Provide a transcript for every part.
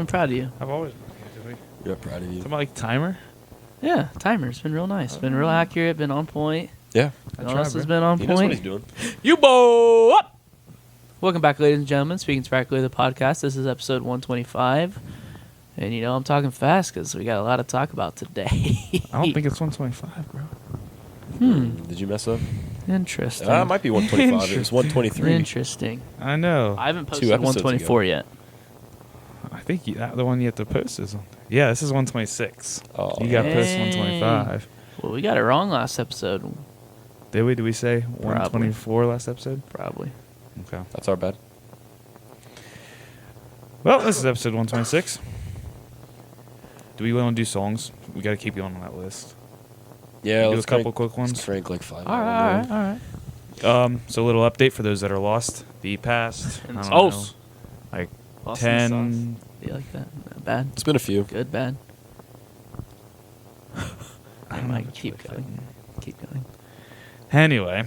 been proud of you. I've always been scientific. Yeah, proud of you. Something like timer? Yeah, timer's been real nice. Been real accurate. Been on point. Yeah. Everyone else has been on He point. knows what he's doing. You boy up! Welcome back, ladies and gentlemen. Speaking Sporadically, the podcast. This is episode 125. And, I'm talking fast because we got a lot to talk about today. I don't think it's 125, bro. Did you mess up? Interesting. It might be 125. It was 123. Interesting. I know. I haven't 2 posted episodes 124 yet. I think the one you have to post is on. Yeah, this is 126. Oh. You got to post Dang. 125. Well, we got it wrong last episode. Did we? Did we say 124 last episode? Probably. Okay. That's our bad. Well, this is episode 126. Do we want to do songs? We got to keep going on that list. Yeah, do let's a couple crank, quick ones. Let's crank like 5. All right. So a little update for those that are lost. The past, I don't Oh. know, like Boston 10. sauce. Do you like that? Not bad? It's been a few. Good, bad? I I don't know might which keep way going. Keep going. Anyway,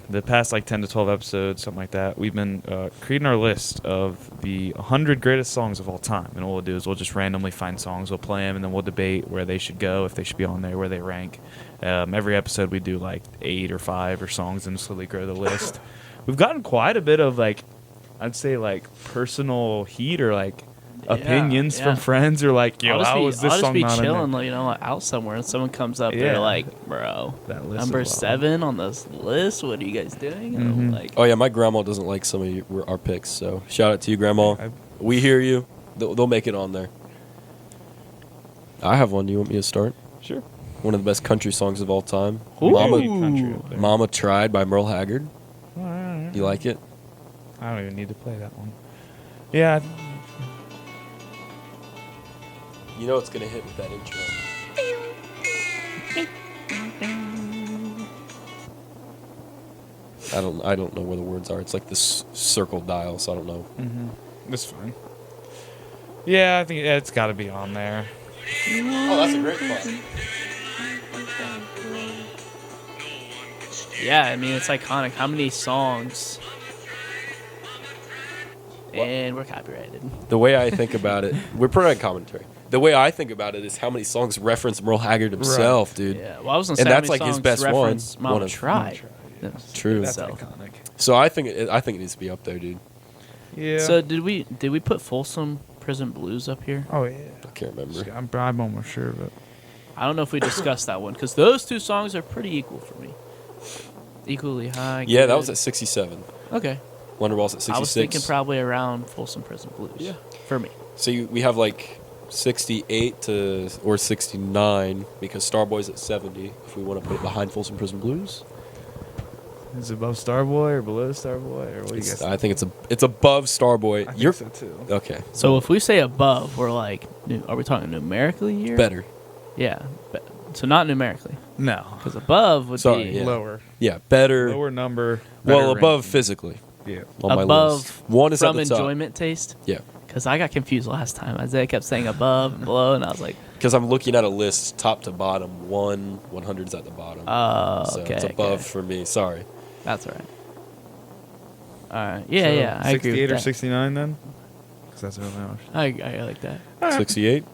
the past like 10 to 12 episodes, something like that, we've been creating our list of the 100 greatest songs of all time. And what we'll do is we'll just randomly find songs, we'll play them, and then we'll debate where they should go, if they should be on there, where they rank. Every episode we do like 8 or 5 or songs and slowly grow the list. We've gotten quite a bit of I'd say personal heat or opinions from friends or yo, how was this song not in there? I'll just be chilling, out somewhere, and someone comes up, Yeah. they're like, bro, That list number is wild. 7 on this list, what are you guys doing? And I'm Oh, yeah, my grandma doesn't like some of our picks, so shout out to you, Grandma. We hear you. They'll make it on there. I have one. Do you want me to start? Sure. One of the best country songs of all time. Ooh. Country up there. Mama Tried by Merle Haggard. All right. You like it? I don't even need to play that one. Yeah. You know it's going to hit with that intro. I don't know where the words are. It's like this circle dial, so I don't know. That's fine. Yeah, I think it's got to be on there. Oh, that's a great spot. Yeah, I mean, it's iconic. How many songs? And we're copyrighted. The way I think about it, we're providing commentary. The way I think about it is how many songs reference Merle Haggard himself, dude. Yeah, well, I was going to And say that's how many like his songs best one. reference Mama One of- Tried. True. That's So- iconic. So I think it needs to be up there, dude. Yeah. So did we put Folsom Prison Blues up here? Oh yeah. I can't remember. I'm almost sure, but I don't know if we discussed that one because those two songs are pretty equal for me. Equally high. Yeah, that good. was at 67. Okay. Wonderball's at 66. I was thinking probably around Folsom Prison Blues. Yeah. For me. So we have 68 or 69 because Starboy's at 70. If we want to put it behind Folsom Prison Blues, is it above Starboy or below Starboy or what do you guys? I think it's above Starboy. I think so too. Okay. So if we say above, we're are we talking numerically here? Better. Yeah. So not numerically. No. Because above would Sorry, be yeah. Lower. Yeah, better. Lower number. Well, better above ranking. physically Yeah. on my above list. One is at from the top. enjoyment taste. Yeah. Because I got confused last time. Isaiah kept saying above and below, and I was like, Because I'm looking at a list top to bottom. 100's at the bottom. So okay. it's above okay. for me. Sorry. That's all right. All right. Yeah, yeah. I agree 68 with or that. 69 then? Because that's really ours. I like that. 68.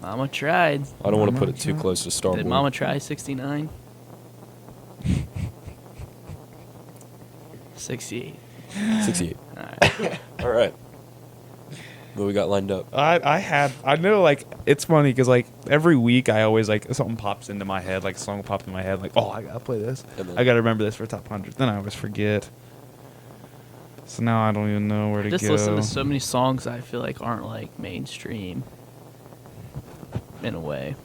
Mama tried. I don't want to Mama put it too tried. close to Starboy. Did Mama try 69? 68. 68. All right. All right. What we got lined up? I know, it's funny because, every week I always, something pops into my head, a song popped in my head, oh, I gotta play this. And then- I gotta remember this for top 100. Then I always forget. So now I don't even know where to Just go. listen to so many songs I feel like aren't, mainstream in a way.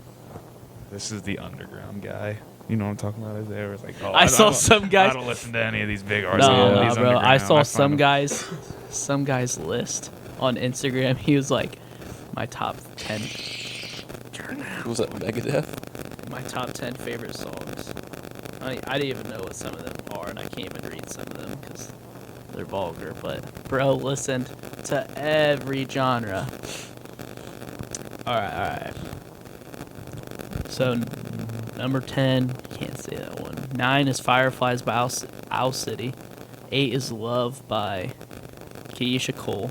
This is the underground guy. You know what I'm talking about? Isaiah was I saw don't- some guys- I don't listen to any of these big artists. No, These bro. I underground. saw find them- some guy's list on Instagram. He was like, my top 10 What was that, Megadeth? my top 10 favorite songs. I didn't even know what some of them are, and I can't even read some of them because they're vulgar. But bro listened to every genre. All right. So number 10, can't say that one. 9 is Fireflies by Owl City. 8 is Love by Keisha Cole.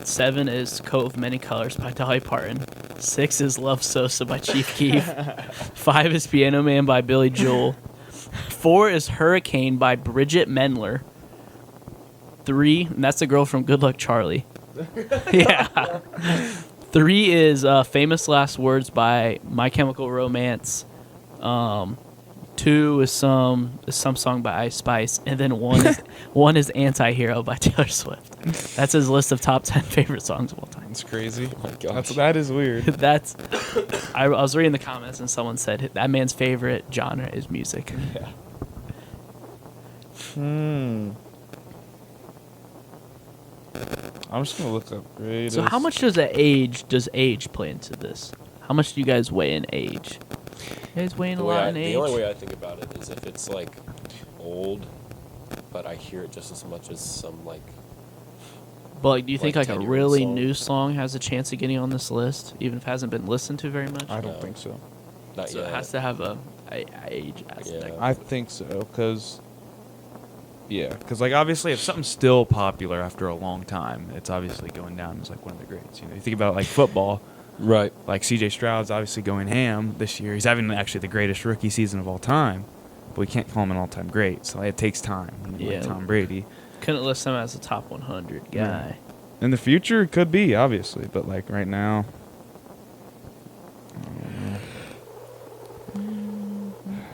7 is Coat of Many Colors by Dolly Parton. 6 is Love Sosa by Chief Keef. 5 is Piano Man by Billy Joel. 4 is Hurricane by Bridget Mendler. 3, and that's the girl from Good Luck Charlie. Yeah. 3 is Famous Last Words by My Chemical Romance. 2 is some song by Ice Spice, and then 1 is Anti-Hero by Taylor Swift. That's his list of top 10 favorite songs of all time. It's crazy. Oh my gosh. That is weird. I was reading the comments and someone said that man's favorite genre is music. Yeah. I'm just gonna look up greatest. So how much does age play into this? How much do you guys weigh in age? You guys weigh in a lot in age? The only way I think about it is if it's like old, but I hear it just as much as some like. But like, do you think like like a 10-year-old really song. new song has a chance of getting on this list, even if it hasn't been listened to very much? I don't No. think so. Not So yet. it has to have a age aspect. Yeah. I think so, because like obviously if something's still popular after a long time, it's obviously going down as like one of the greats. You know, you think about like football, Right. like C.J. Stroud's obviously going ham this year. He's having actually the greatest rookie season of all time, but we can't call him an all-time great. So it takes time. You know, like Yeah. Tom Brady. Couldn't list him as a top 100 guy. Right. In the future, it could be obviously, but like right now.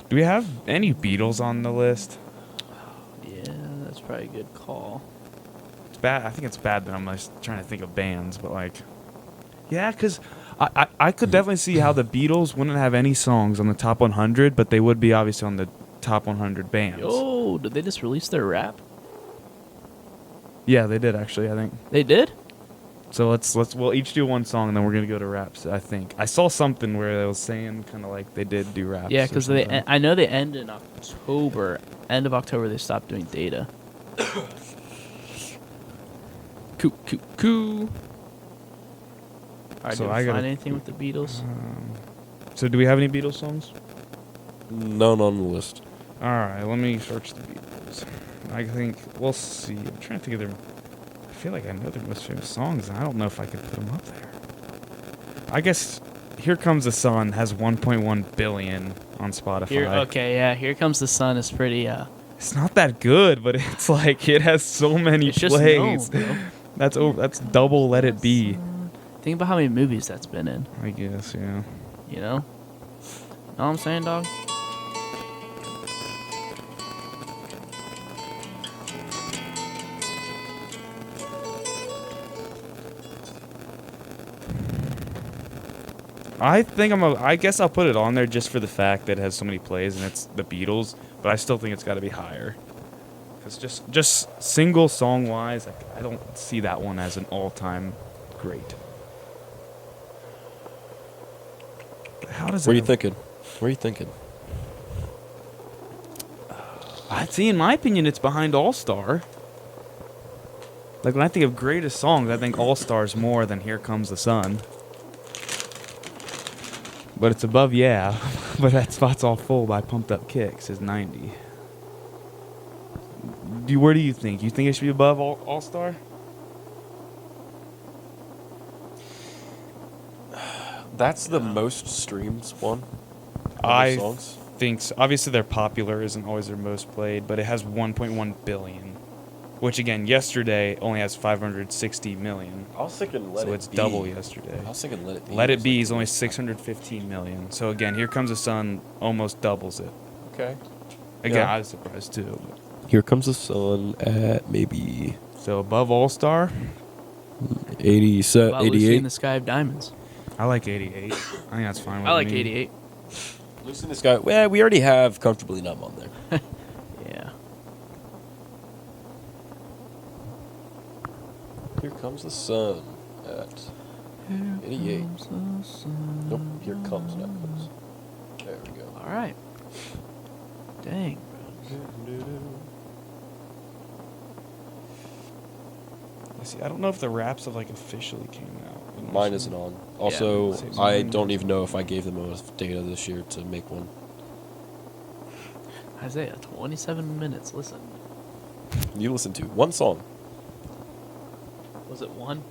Do we have any Beatles on the list? Yeah, that's probably a good call. It's bad. I think it's bad that I'm just trying to think of bands, but like, yeah, because I could definitely see how the Beatles wouldn't have any songs on the top 100, but they would be obviously on the top 100 bands. Yo, did they just release their rap? Yeah, they did actually. I think They did? so. We'll each do one song, and then we're gonna go to raps. I think I saw something where they was saying kind of like they did do raps. Yeah, or because something. I know they end in October. End of October, they stopped doing data. Coo. Alright, So did I we gotta- find anything with the Beatles? So do we have any Beatles songs? None on the list. All right, let me search the Beatles. I think we'll see. I'm trying to think of their. I feel like I know their most famous songs, and I don't know if I could put them up there. I guess "Here Comes the Sun" has 1.1 billion on Spotify. Here Comes the Sun is pretty. It's not that good, but it's like it has so many It's just plays. known, bro. That's double "Let It Be." Think about how many movies that's been in. I guess, yeah. You know? Know what I'm saying, dog? I guess I'll put it on there just for the fact that it has so many plays and it's the Beatles, but I still think it's got to be higher. Cuz just single song wise, I don't see that one as an all-time great. How does What are it you thinking? What are you thinking? I'd see, in my opinion, it's behind All Star. Like when I think of greatest songs, I think All Star's more than Here Comes the Sun. But it's above, yeah. But that spot's all full by Pumped Up Kicks is 90. Where do you think? You think it should be above All Star? That's the most streamed one. of the I songs. think so. Obviously, their popular isn't always their most played, but it has 1.1 billion. Which, again, yesterday only has 560 million. I was thinking Let So It it's Be. double yesterday. I was thinking Let It Be. Let It was Be like is only 25. 615 million. So again, Here Comes the Sun almost doubles it. Okay. Again, Yeah. I was surprised too. But. Here Comes the Sun at maybe So above All Star, 80, About Lucy 88. in the Sky of Diamonds. I like 88. I think that's fine with me. I like 88. Lucy in the Sky. Well, we already have Comfortably Numb on there. Yeah. Here Comes the Sun at 88. Nope, Here Comes, not Comes. There we go. All right. Dang. See, I don't know if the raps have like officially came out. Mine isn't on. Also, Yeah. I don't even know if I gave them enough data this year to make one. Isaiah, 27 minutes. Listen. You listen to one song. Was it one?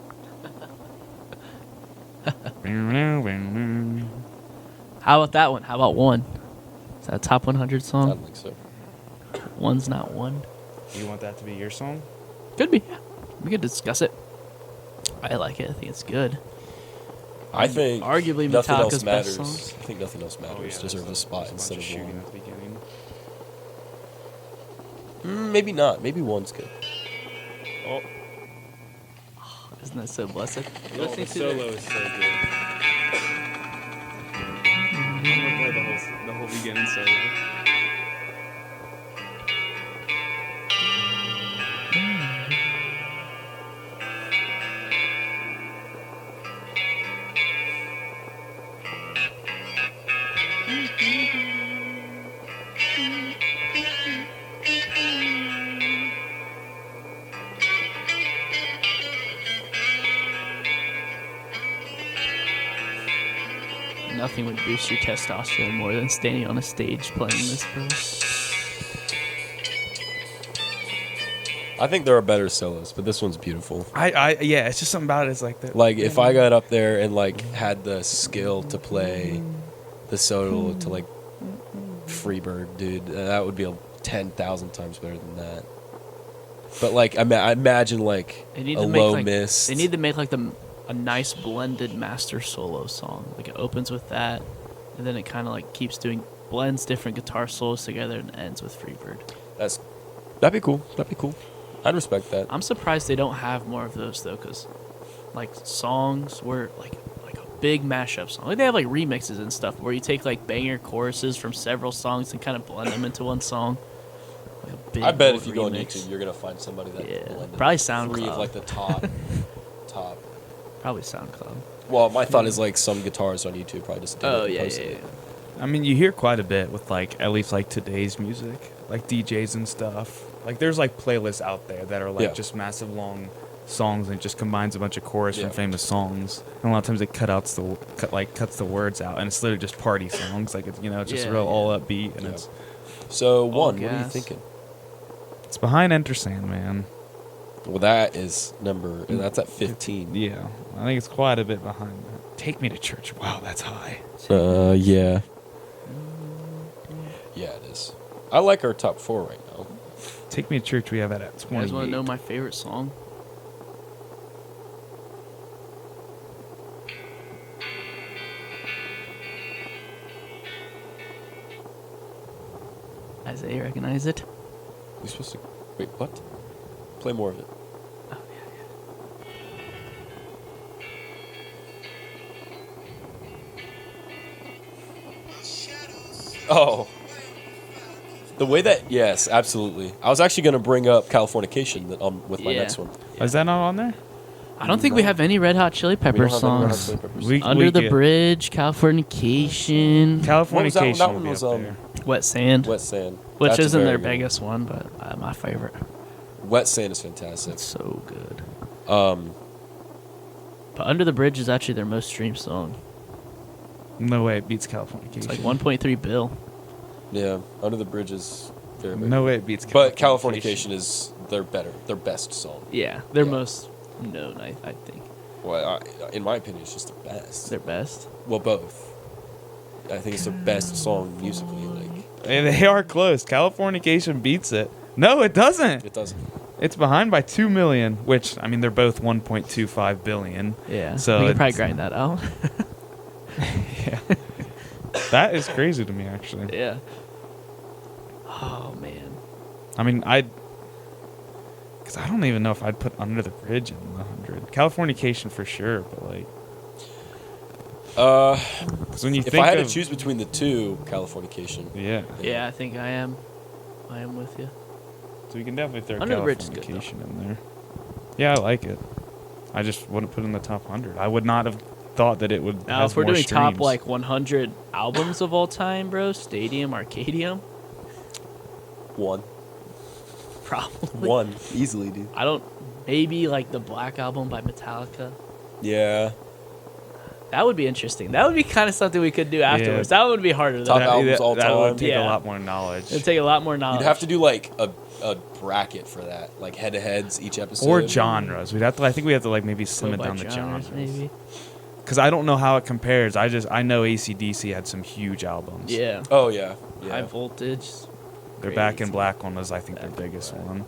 How about that one? How about One? Is that a top 100 I song? don't think so. One's not one. You want that to be your song? Could be. Yeah. We could discuss it. I like it. I think it's good. I think Arguably Nothing Metallica's Else best Matters. song. I think Nothing Else Matters deserves a spot instead of shooting One. at the beginning. Maybe not. Maybe One's good. Oh, Isn't that so blessed? the solo is so good. I'm gonna play the whole beginning solo. Nothing would boost your testosterone more than standing on a stage playing this, bro. I think there are better solos, but this one's beautiful. Yeah, it's just something about it. It's like that. Like if I got up there and like had the skill to play the solo to like Freebird, dude, that would be 10,000 times better than that. But like I imagine like They need a to make low like miss. they need to make like a nice blended master solo song. Like it opens with that, and then it kind of like keeps doing blends different guitar solos together and ends with Freebird. That'd be cool. That'd be cool. I'd respect that. I'm surprised they don't have more of those though, cause like songs were like a big mashup song. Like they have like remixes and stuff where you take like banger choruses from several songs and kind of blend them into one song. Like a big I bet old if you go on remix. YouTube, you're gonna find somebody that Yeah, blended probably 3 SoundCloud. of like the top. Probably SoundCloud. Well, my thought is like some guitars on YouTube probably just did it Oh and yeah, posted yeah, it. yeah. I mean, you hear quite a bit with like at least like today's music, like DJs and stuff. Like there's like playlists out there that are like Yeah. just massive long songs and it just combines a bunch of chorus Yeah. from famous songs. And a lot of times it cuts the words out, and it's literally just party songs. Like it's it's just Yeah, real yeah. all upbeat, and Yeah. it's So One, what are you gas. thinking? behind Enter Sandman. Well, that is that's at 15. Yeah, I think it's quite a bit behind that. Take Me to Church. Wow, that's high. Yeah. Yeah, it is. I like our top 4 right now. Take Me to Church. We have that at You 28. guys want to know my favorite song? Isaiah, recognize it? You're supposed to wait. What? Play more of it. Oh, yeah, Oh. The way that yes, absolutely. I was actually gonna bring up Californication with my Yeah. next one. Is that not on there? I don't think we have any Red Hot Chili We Peppers don't have any Red Hot songs. Chili Peppers. We- Under the get- Bridge, Californication, What was that one? Californication That would one be was, up there. Wet Sand, Wet Sand, which That's a isn't very their good one. biggest one, but my favorite. Wet Sand is fantastic. It's so good. Um, But Under the Bridge is actually their most streamed song. No way it beats Californication. It's like 1.3 bill. yeah, Under the Bridge is very big. No way it beats But Californication is their best song. Yeah, their Yeah. most known, I think. Well, in my opinion, it's just the best. Their best. Well, both. I think it's the best song musically. Like And they are close. Californication beats it. No, it doesn't. it doesn't. It's behind by 2 million, which I mean they're both 1.25 billion. Yeah. So we can probably it's- grind that out. Yeah. That is crazy to me, actually. Yeah. Oh man. I mean, because I don't even know if I'd put Under the Bridge in the 100. Californication for sure, but like, because when you If think I had of, to choose between the two, Californication. yeah, Yeah, I think I am. I am with you. so we can definitely throw Under the Bridge is good, Californication in there. Yeah, I like it. I just wouldn't put it in the top 100. I would not have thought that it would. Now, has if we're more doing top streams. like 100 albums of all time, bro, Stadium, Arcadium, One. probably. One. Easily, dude. I don't. Maybe like the Black Album by Metallica. Yeah. That would be interesting. That would be kind of something we could do afterwards. That would be harder though. Top albums all that would time. take Yeah. a lot more knowledge. It'd take a lot more knowledge. You'd have to do like a bracket for that, like head-to-heads each episode. Or genres. We'd have to. I think we have to like maybe slim Go it by down to genres. maybe. because I don't know how it compares. I know AC/DC had some huge albums. Yeah. Oh yeah. High Voltage. Their Back in crazy. Black one was, I think, their Back in biggest Black. one.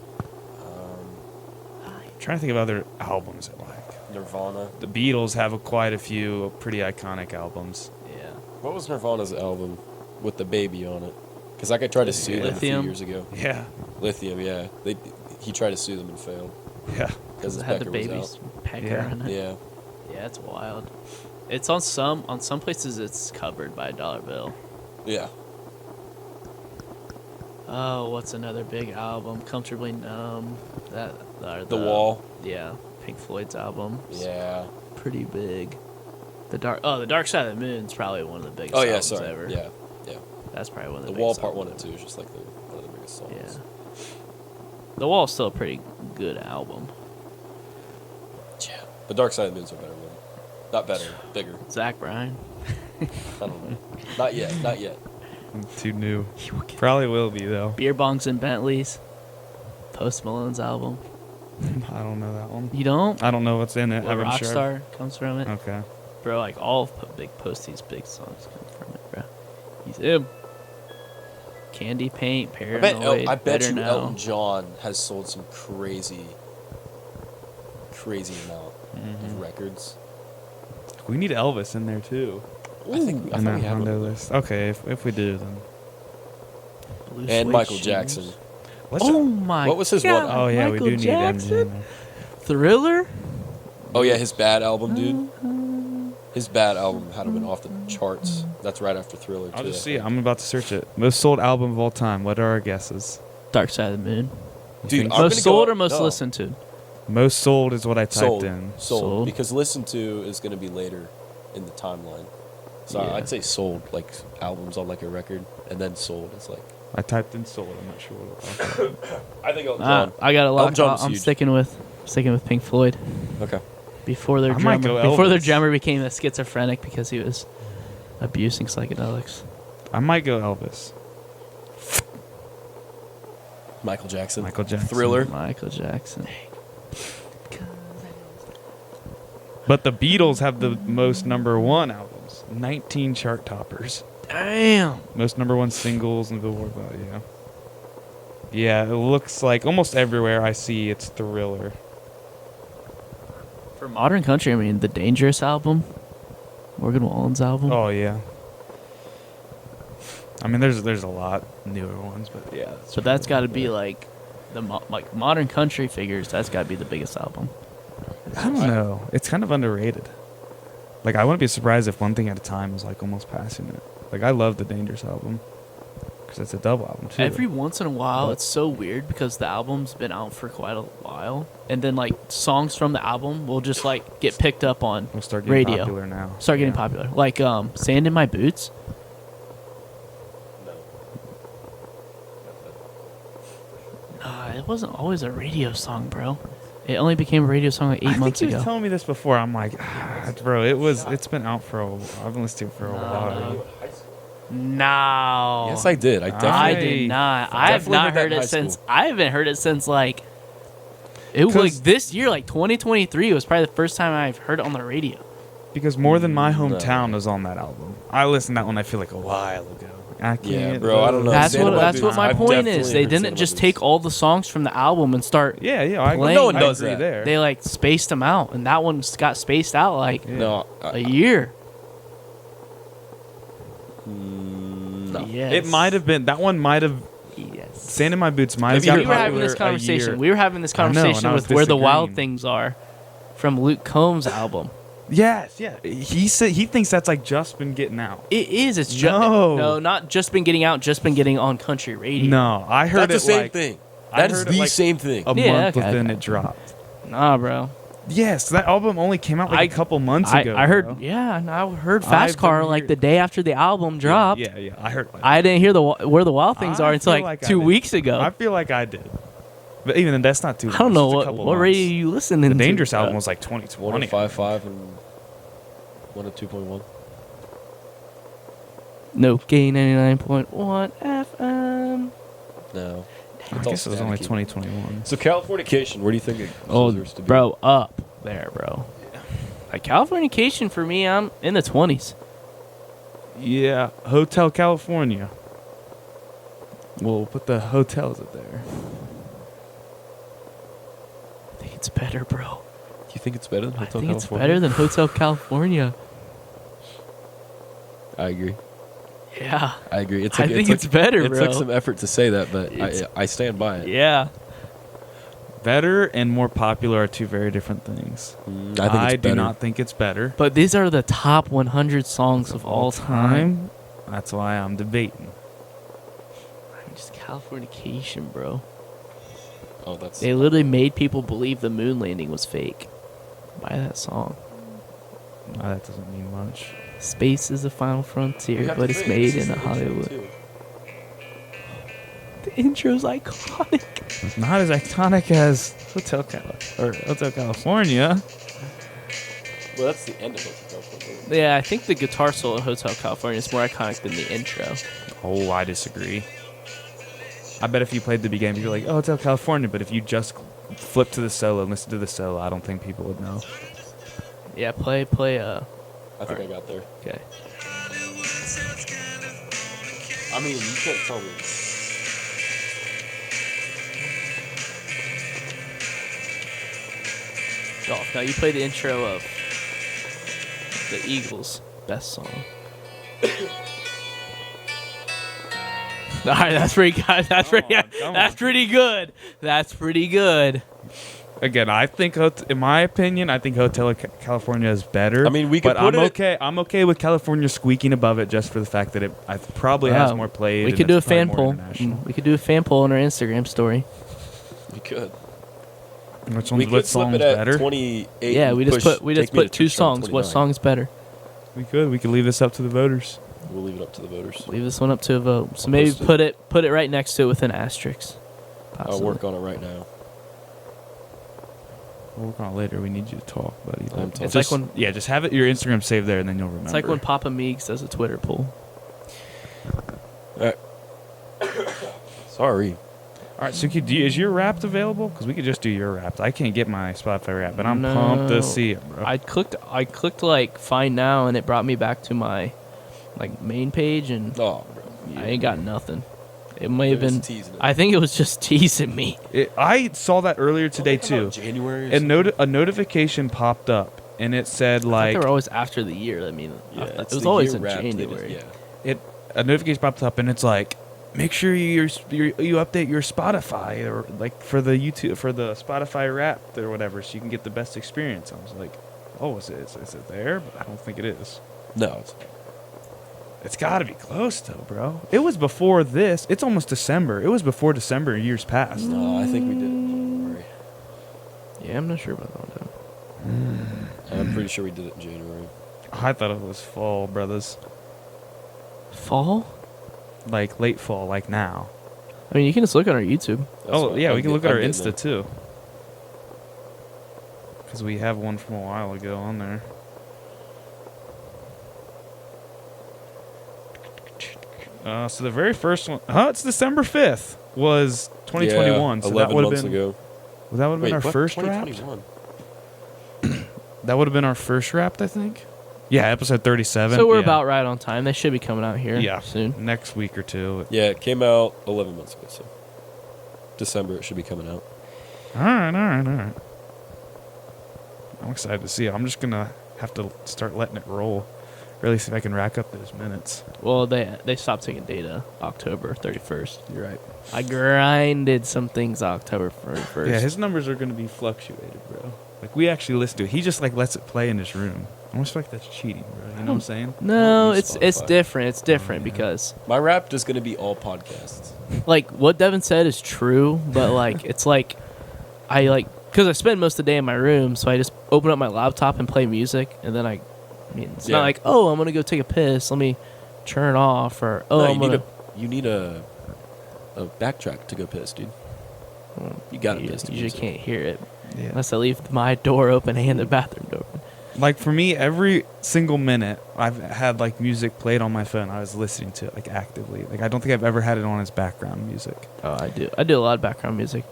I'm trying to think of other albums I like. Nirvana. The Beatles have quite a few pretty iconic albums. Yeah. What was Nirvana's album with the baby on it? Because I tried to sue them a few Lithium? years ago. Yeah, Lithium, yeah. He tried to sue them and failed yeah. because It his had the Becker was baby's out. pecker Yeah. in it. Yeah. Yeah, it's wild. It's on some places it's covered by a dollar bill. Yeah. Oh, what's another big album? Comfortably Numb. That or The Wall. Yeah, Pink Floyd's album. Yeah. Pretty big. The Dark Side of the Moon's probably one of the biggest Oh yeah, albums sorry. ever. Yeah. Yeah. That's probably one of The the Wall biggest Part 1 and albums 2 is just like one of the biggest songs. Yeah. The Wall's still a pretty good album. Yeah. The Dark Side of the Moon's a better one. Not better, bigger. Zach Bryan. I don't know. Not yet. Not yet. I'm too new. Probably will be though. Beer Bongs and Bentleys. Post Malone's album. I don't know that one. You don't? I don't know what's in it. Well, I'm sure. Rockstar comes from it. Okay. Bro, like all of Big Posty's big songs come from it, bro. He's him. Candy Paint, Paranoid, I bet Better you Now. Elton John has sold some crazy amount of records. We need Elvis in there too. I think In we that have Hondo one. list. Okay, if we do then. Blue And Suede Michael Shoes. Jackson. Let's Oh my What was his God, one? Oh yeah, Michael we do Jackson? need him. Thriller? Oh yeah, his Bad album, dude. His Bad album had him been off the charts. That's right after Thriller. I'll too, just I see it. think. I'm about to search it. Most sold album of all time. What are our guesses? Dark Side of the Moon. Dude, think I'm Most gonna sold go- or most no. listened to? Most sold is what I typed Sold. in. Sold. Because Listen To is going to be later in the timeline. So Yeah. I'd say sold, like albums on like a record, and then sold is like. I typed in sold. I'm not sure what it was. I think Elton John. I got a lot. Elton John was I'm huge. sticking with Pink Floyd. Okay. Before their I might drummer, go before their Elvis. drummer became a schizophrenic because he was abusing psychedelics. I might go Elvis. Michael Jackson. Michael Jackson. Thriller. Michael Jackson. But the Beatles have the most #1 albums. 19 chart toppers. Damn. Most #1 singles in the Billboard. Yeah. Yeah, it looks like almost everywhere I see it's Thriller. For modern country, I mean, the Dangerous album, Morgan Wallen's album. Oh yeah. I mean, there's a lot newer ones, but yeah. So that's got to be like like modern country figures. That's got to be the biggest album. I don't know. It's kind of underrated. Like, I wouldn't be surprised if One Thing at a Time was like almost passing it. Like, I love the Dangerous album because it's a double album too. Every once in a while, But- it's so weird because the album's been out for quite a while, and then like songs from the album will just like get picked up on We'll start getting radio. popular now. Start getting Yeah. popular. Like "Sand in My Boots." It wasn't always a radio song, bro. It only became a radio song like 8 months I think you ago. were telling me this before. I'm like, bro, it's been out for a while. I've been listening to it for a while. No. Yes, I did. I I definitely. did not. I have Definitely not heard that heard in high it since. school. I haven't heard it since like. It was like 'Cause- this year, like 2023, was probably the first time I've heard it on the radio. Because More Than My Hometown No. is on that album. I listened to that one, I feel like, a while ago. I can't. Yeah, bro, I don't know. That's Sand what. in My That's Boots. what my I've point definitely is. They heard Sand in didn't My just Boots. take all the songs from the album and start. Yeah, I Playing. No one I does agree that. there. They like spaced them out, and that one got spaced out like Yeah. No. a year. No. Yes. It might have been, that one might have, Yes. Sand in My Boots might have Maybe got We were having popular this a conversation. year. We were having this I know, and conversation I was with Where the Wild disagreeing. Things Are, from Luke Combs' album. Yes, yeah. He said he thinks that's like just been getting out. It is. It's just No. not just been getting out. Just been getting on country radio. No, I heard That's it the same like thing. I That is heard it the like same thing. a Yeah, month okay, within okay. it dropped. Nah, bro. Yes, that album only came out like a couple months ago. I heard. bro. Yeah, and I heard I've Fast been Car like hear- the day after the album dropped. Yeah, I heard. I didn't hear Where the Wild Things I Are until feel like I 2 did. weeks ago. I feel like I did, but even then, that's not too. I don't long. know It's just a what couple radio months. you listening The to. Dangerous album was like 2020. 105.5 and 102.1. No Gain 99.1 FM. No. I It's all guess it was only staticky. 2021. So Californication, where do you think it Oh, deserves to be? bro, up there, bro. Like Californication for me, I'm in the 20s. Yeah, Hotel California. We'll put the hotels up there. I think it's better, bro. Do you think it's better than I Hotel think it's California? better than Hotel California. I agree. Yeah. I agree. I think it's better, It bro. took some effort to say that, but It's- I stand by it. Yeah. Better and more popular are two very different things. I think it's do better. not think it's better. But these are the top 100 songs of all time. That's why I'm debating. Just Californication, bro. Oh, that's. They literally made people believe the moon landing was fake by that song. That doesn't mean much. Space is the final frontier, but it's made in Hollywood. The intro's iconic. It's not as iconic as Hotel California. Well, that's the end of Hotel California. Yeah, I think the guitar solo in Hotel California is more iconic than the intro. Oh, I disagree. I bet if you played the beginning, you'd be like, oh, Hotel California. But if you just flip to the solo and listen to the solo, I don't think people would know. Yeah, play. I think I got there. Okay. I mean, you can't tell me. Golf. Now you play the intro of the Eagles' best song. All right, that's pretty good. That's pretty. come That's on. pretty good. That's pretty good. Again, I think, in my opinion, I think Hotel California is better. I mean, we could but put I'm it- okay. I'm okay with California squeaking above it just for the fact that it probably has more played. We and could do a it's probably fan more poll. international. We could do a fan poll on our Instagram story. We could. Which We one's could what flip song's it at better? 28. Yeah, and we just push put Take Me to two Church on songs. What 29. song's better? We could. We could leave this up to the voters. We'll leave it up to the voters. Leave this one up to a vote. So I'll maybe post it. put it right next to it with an asterisk. I'll Possibly. work on it right now. We'll work on it later. We need you to talk, buddy. I'm talking. It's like when just have it your Instagram saved there, and then you'll remember. it's like when Papa Meeks does a Twitter poll. Sorry. All right, Suki, is your Wrapped available? Because we could just do your Wrapped. I can't get my Spotify Wrapped, but I'm pumped to see it, bro. I clicked like find now, and it brought me back to my like main page, and Oh, bro. I ain't got nothing. It may have It was been. teasing it. I think it was just teasing me. I saw that earlier today Don't they come out too. in January. Or And something? a notification popped up, and it said I like thought they were always after the year. I mean, Yeah, it it's was the always year in wrapped, they just- January. Yeah. a notification popped up, and it's like, make sure you update your Spotify or like for the Spotify Wrapped or whatever, so you can get the best experience. I was like, oh, is it there? But I don't think it is. No. It's got to be close though, bro. It was before this. It's almost December. It was before December years past. No, I think we did it in January. Yeah, I'm not sure about that one. I'm pretty sure we did it in January. I thought it was fall, brothers. Fall? Like late fall, like now. I mean, you can just look on our YouTube. That's Oh what yeah, I'm we can get- look at I'm our getting Insta there. too. Because we have one from a while ago on there. So the very first one, it's December 5th, was 2021. Yeah, so 11 that would have months been ago. that would have been Wait, our what? first Wrapped. 2021. That would have been our first Wrapped, I think. Yeah, episode 37. So we're yeah. about right on time. They should be coming out here Yeah. soon. next week or two. Yeah, it came out 11 months ago, so December it should be coming out. All right. I'm excited to see it. I'm just gonna have to start letting it roll. Really see if I can rack up those minutes. Well, they stopped taking data October 31st. You're right. I grinded some things October 31st. Yeah, his numbers are gonna be fluctuated, bro. Like we actually listen to it. He just like lets it play in his room. I almost feel like that's cheating, bro. You know what I'm saying? No, I don't use it's Spotify. different. It's different yeah. because My Wrapped is going to be all podcasts. like what Devin said is true, but like it's like I like because I spend most of the day in my room, so I just open up my laptop and play music, and then I mean it's Yeah. not like, oh, I'm gonna go take a piss, let me turn off, or oh, No, I'm gonna you need a backtrack to go piss, dude. You got to you piss to usually music. can't hear it Yeah. unless I leave my door open and the bathroom door open. Like for me, every single minute I've had like music played on my phone. I was listening to it like actively. Like I don't think I've ever had it on as background music. Oh, I do a lot of background music.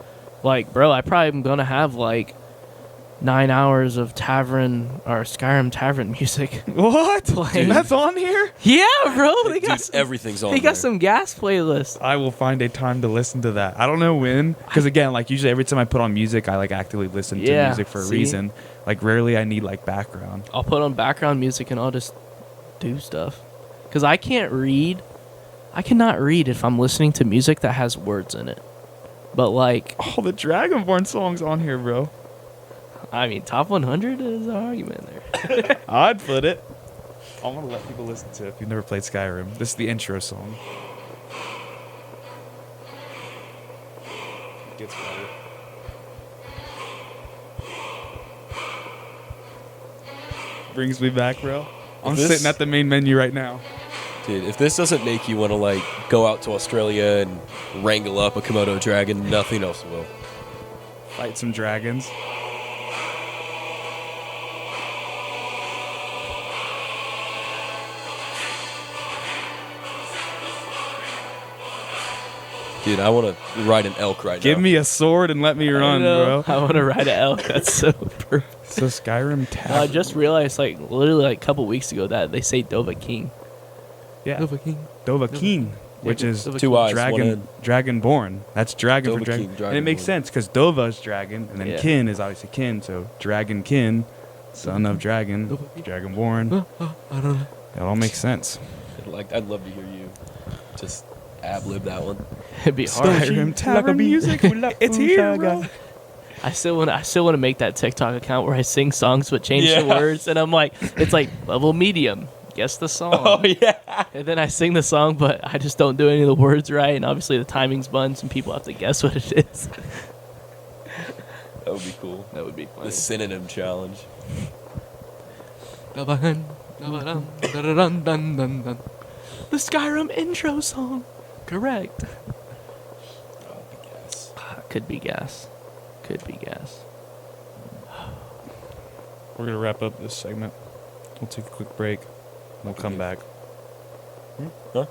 Like, bro, I probably am gonna have like 9 hours of Tavern or Skyrim Tavern music. What? Playing. That's on here? Yeah, bro. They got Dude, some, everything's on they got there. some gas playlists. I will find a time to listen to that. I don't know when, because again, like usually every time I put on music, I like actively listen to Yeah, music for a see? reason. Like rarely I need like background. I'll put on background music and I'll just do stuff. Because I can't read. I cannot read if I'm listening to music that has words in it. But like, Oh, the Dragonborn song's on here, bro. I mean, top 100 is an argument there. I'd put it. I want to let people listen to it if you've never played Skyrim. This is the intro song. It gets better. Brings me back, bro. I'm This- sitting at the main menu right now. Dude, if this doesn't make you want to like go out to Australia and wrangle up a Komodo dragon, nothing else will. Fight some dragons. Dude, I want to ride an elk right now. Give me a sword and let me run, bro. I want to ride an elk. That's so perfect. So Skyrim Tavern. I just realized, like, literally like a couple weeks ago that they say Dova King. yeah. Dova King. Dovahkiin, which is Dova Two King. eyes, one dragon, head. dragonborn. That's dragon for Dovahkiin, dragon. And it makes dragonborn. sense because Dova is dragon, and then Yeah. kin is obviously kin. So dragon kin, son of dragon, dragonborn. I don't know. It all makes sense. Like, I'd love to hear you just ad-lib that one. It'd be hard. Skyrim Tavern music. It's here, bro. I still want to make that TikTok account where I sing songs but change the Yeah. words, and I'm like, it's like level medium. Guess the song. Oh, yeah. And then I sing the song, but I just don't do any of the words right, and obviously the timing's buns, and people have to guess what it is. That would be cool. That would be funny. The synonym challenge. The Skyrim intro song. Correct. Oh, yes. Could be gas. Could be gas. We're gonna wrap up this segment. We'll take a quick break. We'll come back. Huh?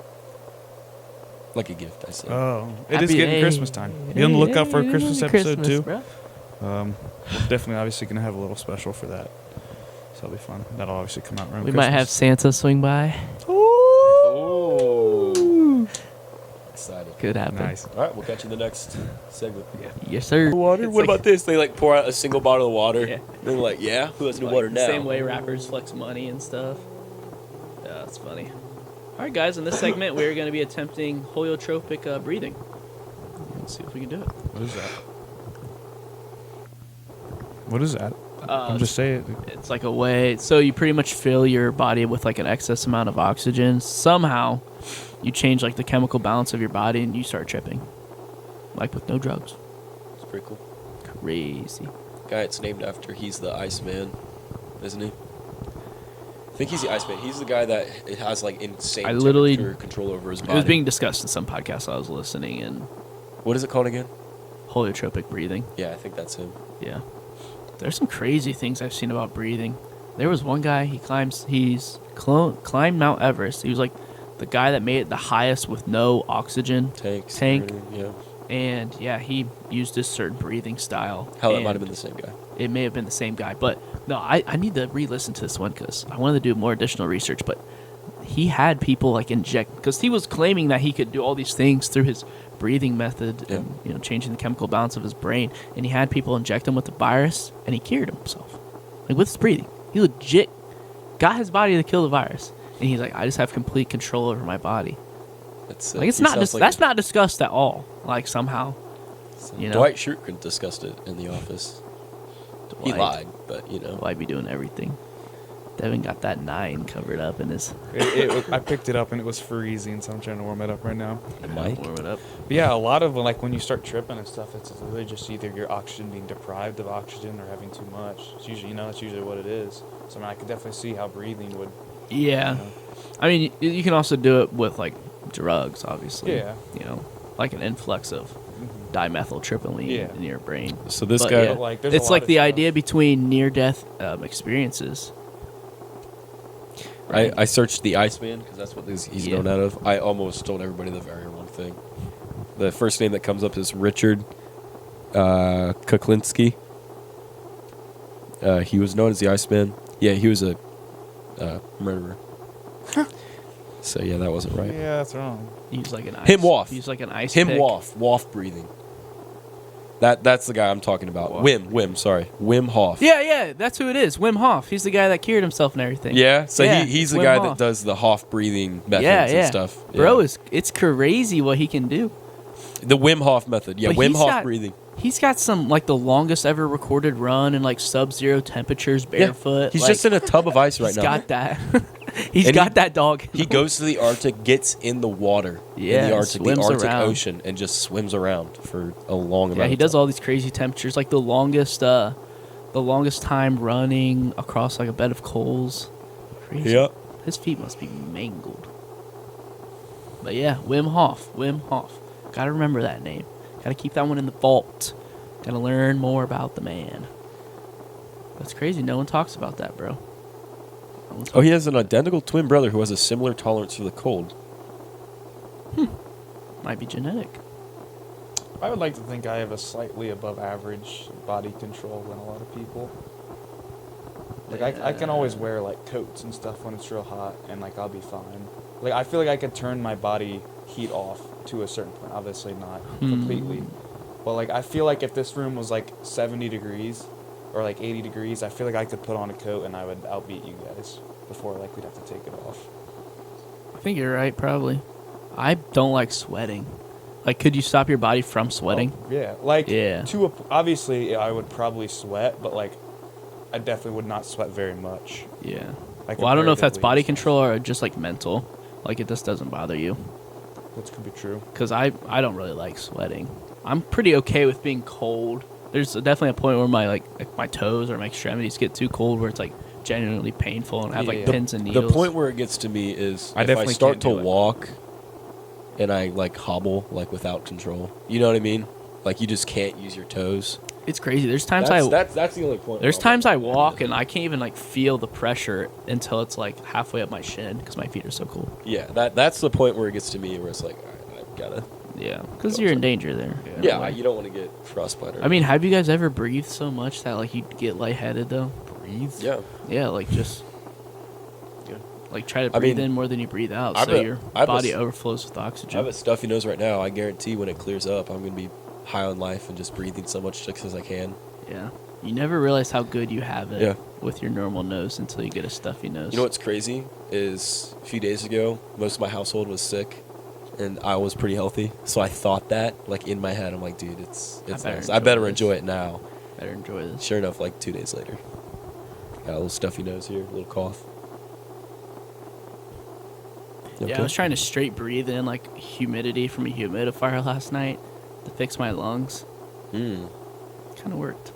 Like a gift, I said. Oh, it is Happy getting day. Christmas time. Be on the lookout for a Christmas episode Christmas, too. bro. We're definitely, obviously, gonna have a little special for that. So it'll be fun. That'll obviously come out around We Christmas. might have Santa swing by. Oh. Excited. Could happen. Nice. All right, we'll catch you in the next segment. Yes, sir. Water? It's What like- about this? They like pour out a single bottle of water. Yeah. They're like, yeah, who has new like water the now? Same way rappers flex money and stuff. Yeah, that's funny. All right, guys. In this segment, we're going to be attempting heliotropic breathing. Let's see if we can do it. What is that? What is that? I'm just saying. It's like a way. So you pretty much fill your body with like an excess amount of oxygen. Somehow, you change like the chemical balance of your body, and you start tripping, like with no drugs. It's pretty cool. Crazy. Guy it's named after, he's the Iceman, isn't he? I think he's the Iceman. He's the guy that it has like insane I literally- temperature control over his body. It was being discussed in some podcasts I was listening, and What is it called again? heliotropic breathing. Yeah, I think that's him. Yeah. There's some crazy things I've seen about breathing. There was one guy, he's climbed Mount Everest. He was like the guy that made it the highest with no oxygen. Tank. Yeah. And yeah, he used this certain breathing style. Hell, that and might have been the same guy. It may have been the same guy. But no, I need to re-listen to this one because I wanted to do more additional research. But he had people like inject, because he was claiming that he could do all these things through his breathing method Yeah. and changing the chemical balance of his brain, and he had people inject him with the virus, and he cured himself, like with his breathing. He legit got his body to kill the virus, and he's like, I just have complete control over my body. It's Like it's he not sounds that's not discussed at all. Like somehow, you know, Dwight Schrute discussed it in the office. He Dwight- lied, but you know. Dwight be doing everything. Devin got that 9 covered up in his. I picked it up and it was freezing, so I'm trying to warm it up right now. The mic? Warm it up. But yeah, a lot of like when you start tripping and stuff, it's really just either your oxygen being deprived of oxygen or having too much. It's usually, that's usually what it is. So I mean, I could definitely see how breathing would. Yeah, I mean, you can also do it with like drugs, obviously. Yeah. Like an influx of dimethyltryptamine Yeah. in your brain. So this But guy, yeah, But, like, there's a it's lot like of the stuff. idea between near-death experiences. I searched the Iceman because that's what he's Yeah. known out of. I almost told everybody the very wrong thing. The first name that comes up is Richard Kuklinski. He was known as the Iceman. Yeah, he was a murderer. So yeah, that wasn't right. Yeah, that's wrong. He was like an ice. Him Wof. He was like an ice. Him pick. Wof breathing. That's the guy I'm talking about. Wof. Wim Hof. Yeah, that's who it is. Wim Hof. He's the guy that cured himself and everything. Yeah, so Yeah, he's the Wim guy Hof. that does the Hof breathing methods Yeah, and stuff. Yeah. Bro, it's crazy what he can do. The Wim Hof method. Yeah, But Wim he's Hof got- breathing. He's got some like the longest ever recorded run in like sub-zero temperatures barefoot. He's like, just in a tub of ice right he's now. got that. He's And got that dog. He goes to the Arctic, gets in the water Yeah, in the Arctic, swims around. Ocean, and just swims around for a long amount Yeah, he of does time. all these crazy temperatures, like the longest time running across like a bed of coals. Crazy. Yeah. His feet must be mangled. But yeah, Wim Hof. Gotta remember that name. Gotta keep that one in the vault. Gotta learn more about the man. That's crazy. No one talks about that, bro. No one Oh, he has an identical twin brother who has a similar tolerance for the cold. Might be genetic. I would like to think I have a slightly above average body control than a lot of people. Like I can always wear like coats and stuff when it's real hot, and like I'll be fine. Like I feel like I could turn my body heat off to a certain point. Obviously not completely, but like I feel like if this room was like 70 degrees or like 80 degrees, I feel like I could put on a coat and I would outbeat you guys before like we'd have to take it off. I think you're right, probably. I don't like sweating. Like, could you stop your body from sweating? Oh, yeah, like Yeah. Obviously I would probably sweat, but like I definitely would not sweat very much. Yeah. Like, Well, I don't know if that's comparatively body and stuff. control or just like mental. Like, it just doesn't bother you. Which could be true. Because I don't really like sweating. I'm pretty okay with being cold. There's definitely a point where my my toes or my extremities get too cold where it's like genuinely painful and I have like Yeah. pins and needles. The point where it gets to me is I if I definitely start can't to do it. walk and I like hobble like without control. You know what I mean? Like you just can't use your toes. It's crazy. There's times That's the only point. There's where I'm times like, I walk and I can't even like feel the pressure until it's like halfway up my shin because my feet are so cold. Yeah, that's the point where it gets to me where it's like, all right, I've gotta. Yeah, because you're in danger there. in a Yeah, way. you don't want to get frostbite. Or I mean, have you guys ever breathed so much that like you get lightheaded though? Breathe. yeah. Yeah, like just Yeah. like try to I breathe mean, in more than you breathe out, I've so a- your I've a body s- overflows with I have oxygen. a stuffy nose right now. I guarantee when it clears up, I'm gonna be high on life and just breathing so much just as I can. Yeah, you never realize how good you have it Yeah. with your normal nose until you get a stuffy nose. You know what's crazy is a few days ago, most of my household was sick, and I was pretty healthy. So I thought that, like in my head, I'm like, dude, it's better nice. I enjoy better this. enjoy it now. Better enjoy this. Sure enough, like 2 days later, got a little stuffy nose here, a little cough. You Yeah, okay? I was trying to straight breathe in like humidity from a humidifier last night to fix my lungs. Mm. Kind of worked.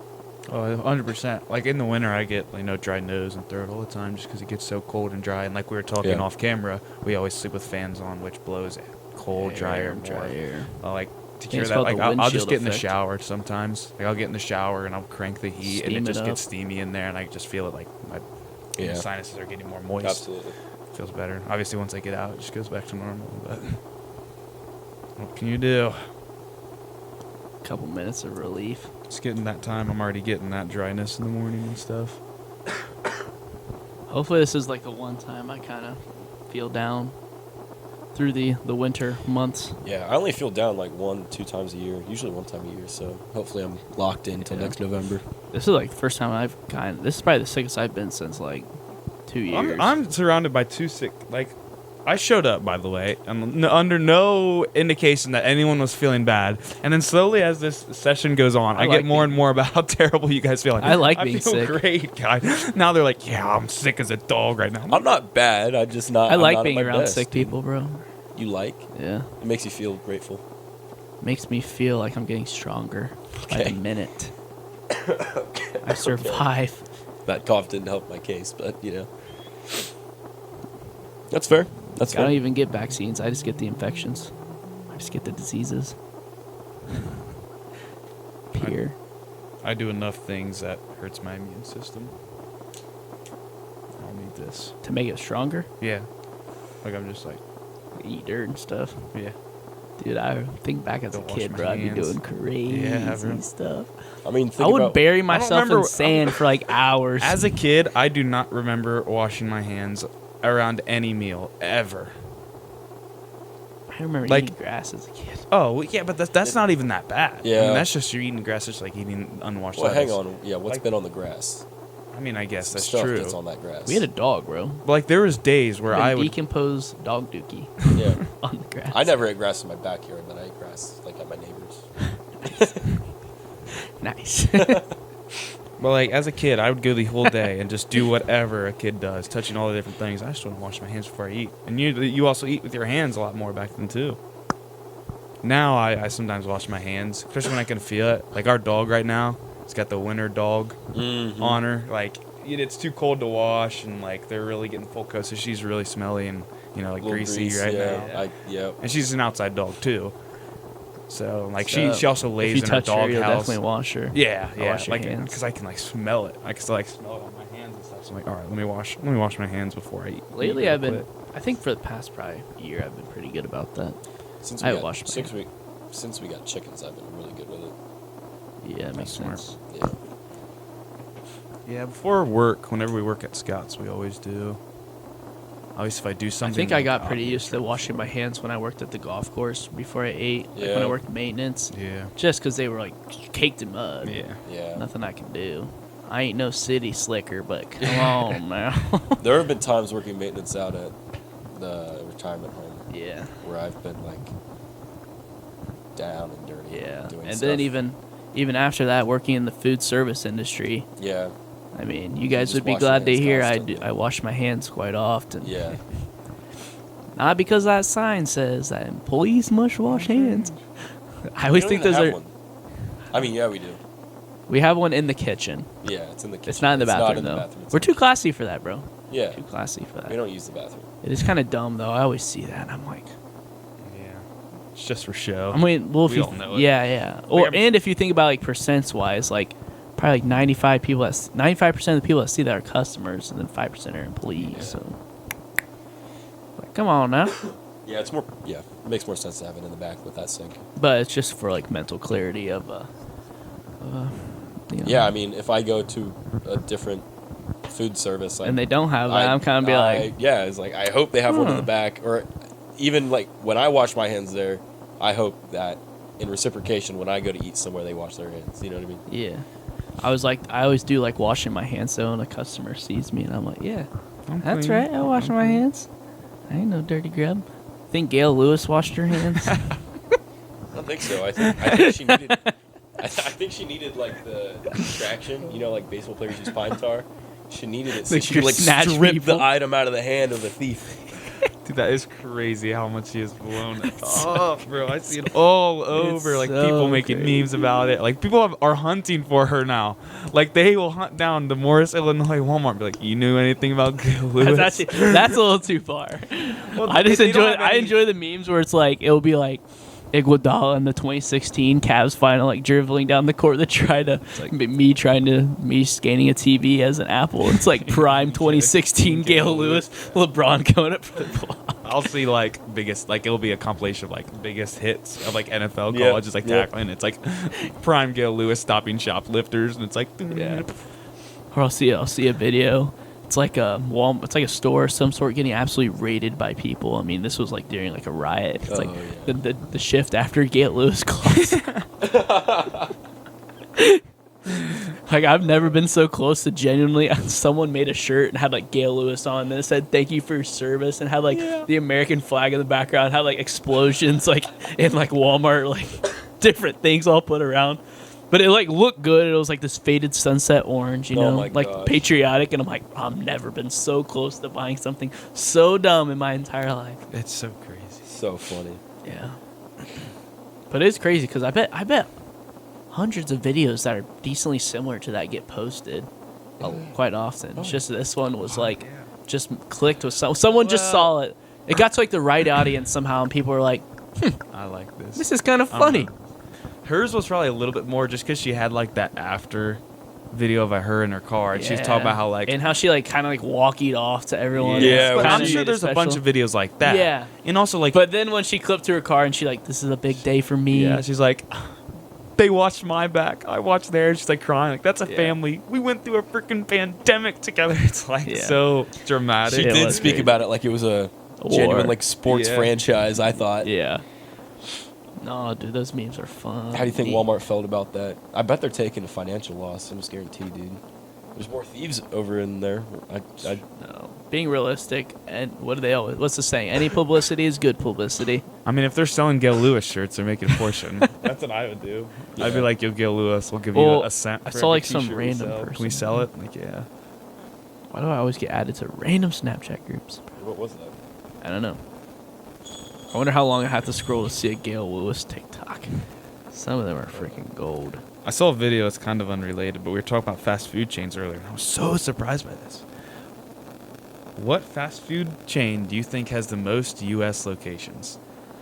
Oh, 100%. Like in the winter, I get dry nose and throat all the time just because it gets so cold and dry. And like we were talking Yeah. off camera, we always sleep with fans on, which blows cold, dry air more. dry air. Like to think cure it's that, called like the I'll just windshield get in the effect. shower sometimes. Like I'll get in the shower and I'll crank the heat, and Steam it it just up. gets steamy in there, and I just feel it like my Yeah. sinuses are getting more moist. Absolutely. Feels better. Obviously, once I get out, it just goes back to normal. But what can you do? Couple minutes of relief. It's getting that time. I'm already getting that dryness in the morning and stuff. Hopefully this is like the one time I kind of feel down through the winter months. Yeah, I only feel down like 1-2 times a year, usually one time a year. So hopefully I'm locked in until Yeah. next November. This is like the first time I've this is probably the sickest I've been since like 2 years. I'm surrounded by two sick. Like, I showed up, by the way, and under no indication that anyone was feeling bad. And then slowly, as this session goes on, I like get more being- and more about how terrible you guys feel. I like I being feel sick. great, guys. Now they're like, yeah, I'm sick as a dog right now. I'm not bad. I just not. I I'm like not at being my around best, sick dude. people, bro. You like? Yeah. It makes you feel grateful. Makes me feel like I'm getting stronger by the Okay. minute. I survive. That cough didn't help my case, but that's fair. That's I don't fair. even get vaccines. I just get the infections. I just get the diseases. Pure. I do enough things that hurts my immune system. I don't need this. To make it stronger, Yeah. Like, I'm just like, eat dirt and stuff. yeah. Dude, I think back as a Go wash kid, my bro. I'd be hands. doing crazy Yeah, bro. stuff. I mean, I think would about bury myself in remember- sand for like hours. As a kid, I do not remember washing my hands around any meal ever. I remember like- eating grass as a kid. Oh, well, yeah, but that's not even that bad. I Yeah. mean, that's just you're eating grass, just like eating unwashed Well, hang lettuce. on. Yeah, what's Like- been on the grass? I mean, I guess Some that's stuff true. that's on that grass. We had a dog, bro. But, like, there was days where I would. decomposed dog dookie Yeah. on the grass. I never ate grass in my backyard, but I ate grass like at my neighbor's. Nice. But like as a kid, I would go the whole day and just do whatever a kid does, touching all the different things. I just want to wash my hands before I eat. And you also eat with your hands a lot more back then too. Now I sometimes wash my hands, especially when I can feel it. Like our dog right now, it's got the winter dog Mm-hmm. on her. Like it's too cold to wash, and like they're really getting full coat, so she's really smelly and like greasy right now. Yeah. And she's an outside dog too. So like So, she also if lays you in her touch her, dog you'll house. definitely wash her. Yeah, wash your like hands. because I can like smell it. I can still like smell it on my hands and stuff. So I'm like, all right, let me wash my hands before I eat. Lately, eat real I've been. quick. I think for the past probably year, I've been pretty good about that. Since I we got, washed my hands. since we got chickens, I've been really good with it. Yeah, it makes smart. sense. Yeah. Yeah, before work, whenever we work at Scott's, we always do. At least if I do I something. think I like, got I'll pretty be used to sure. washing my hands when I worked at the golf course before I ate. Like when Yeah. I worked maintenance, Yeah. just because they were like caked in mud. Yeah. Yeah. Nothing I can do. I ain't no city slicker, but come on now. There have been times working maintenance out at the retirement home Yeah, where I've been like down and dirty. yeah. Doing And stuff. then even after that, working in the food service industry, Yeah. I mean, you guys just would be wash your glad to hands hear constantly. I wash my hands quite often. Yeah. Not because that sign says that employees must wash hands. I always We think don't those even are. have one. I mean, yeah, we do. We have one in the kitchen. Yeah, it's in the kitchen. It's not in the bathroom in the though. bathroom. It's We're in too the classy for that, bro. kitchen. Yeah. Too classy for We that. don't use the bathroom. It is kind of dumb though. I always see that and I'm like, Yeah. It's just for show. I mean, well, if We you, all know it. yeah. Or I'm- and if you think about like percents wise, like probably like 95% of the people that see that are customers, and then 5% are employees. Yeah. So, like, come on now. Yeah, it's more. Yeah, it makes more sense to have it in the back with that sink. But it's just for like mental clarity of, you know. Yeah, I mean, if I go to a different food service, And they don't have that. I'm kind of be like, yeah, it's like I hope they have one in the Huh. back, or even like when I wash my hands there, I hope that in reciprocation, when I go to eat somewhere, they wash their hands. You know what I mean? yeah. I always do like washing my hands though, and a customer sees me, and I'm like, yeah, I'm that's clean. right. I wash my hands. I ain't no dirty grub. Think Gail Lewis washed her hands? I don't think so. I think she needed. I think she needed like the traction. You know, like baseball players use pine tar. She needed it so Like she your could like snatch strip people. the item out of the hand of the thief. Dude, that is crazy how much he has blown it up, bro. I see it all over. Like so people making crazy. memes about it. Like people are hunting for her now. Like they will hunt down the Morris, Illinois Walmart. And be like, you knew anything about Gail Lewis? That's a little too far. Well, I just they don't have any- enjoy the memes where it's like it'll be like Iguodala in the 2016 Cavs final, like dribbling down the court to try to me scanning a TV as an apple. It's like prime 2016 Gail Lewis, LeBron going up for the block. I'll see like biggest, like it'll be a compilation of like biggest hits of like NFL Yep, colleges, like yep. tackling. It's like prime Gail Lewis stopping shoplifters, and it's like Yeah. Or I'll see a video. It's like a it's like a store of some sort getting absolutely raided by people. I mean, this was like during like a riot. It's Oh, like yeah. the shift after Gail Lewis calls. Like I've never been so close to genuinely. Someone made a shirt and had like Gail Lewis on, and it said "Thank you for your service," and had like the American flag in the background. Had like explosions like in like Walmart, like different things all put around. But it like looked good. It was like this faded sunset orange, you Oh know, my like gosh. patriotic. And I'm like, I've never been so close to buying something so dumb in my entire life. it's so crazy. So funny. Yeah. But it's crazy because I bet hundreds of videos that are decently similar to that get posted quite often. It's just this one was like just clicked with someone just saw it. It got to like the right audience somehow, and people were like, I like this. "This is kind of funny." Hers was probably a little bit more just because she had like that after video of her in her car, and she's Yeah. talking about how like. and how she like kind of like walkied off to everyone. Yeah, but when I'm she- sure there's a bunch of videos like that. Yeah. And also like. But then when she clipped to her car and she like, this is a big day for me. Yeah, she's like, they watched my back. I watched theirs. She's like crying. Like, that's a Yeah. family. We went through a freaking pandemic together. It's like Yeah. so dramatic. She Yeah, it did was speak crazy. about it like it was a war. genuine like sports Yeah. franchise. I thought. Yeah. No, dude, those memes are fun. How do you think Walmart felt about that? I bet they're taking a financial loss. I'm just guaranteed, dude. There's more thieves over in there. No. Being realistic, and what do they always? What's the saying? Any publicity is good publicity. I mean, if they're selling Gail Lewis shirts, they're making a portion. That's what I would do. I'd be Yeah. like, yo, Gail Lewis, we'll give Well, you a cent. I for saw, every like, some t-shirt we random sell. Can we person. sell it? Like, yeah. Why do I always get added to random Snapchat groups? what was that? I don't know. I wonder how long I have to scroll to see a Gail Lewis TikTok. Some of them are freaking gold. I saw a video. It's kind of unrelated, but we were talking about fast food chains earlier. And I was so surprised by this. What fast food chain do you think has the most U.S. locations?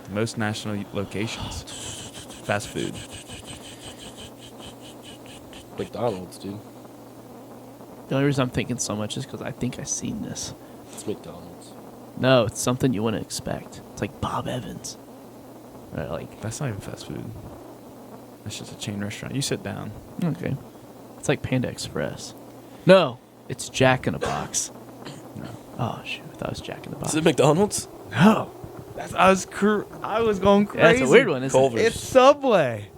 The most national locations? Fast food. McDonald's, dude. The only reason I'm thinking so much is because I think I've seen this. It's McDonald's. No, it's something you wouldn't expect. It's like Bob Evans. Right, like, That's not even fast food. That's just a chain restaurant. You sit down. okay. It's like Panda Express. No, it's Jack in a Box. No. Oh, shoot. I thought it was Jack in the Box. Is it McDonald's? No. I was going crazy. Yeah, that's a weird one, isn't Culver's. it? It's Subway.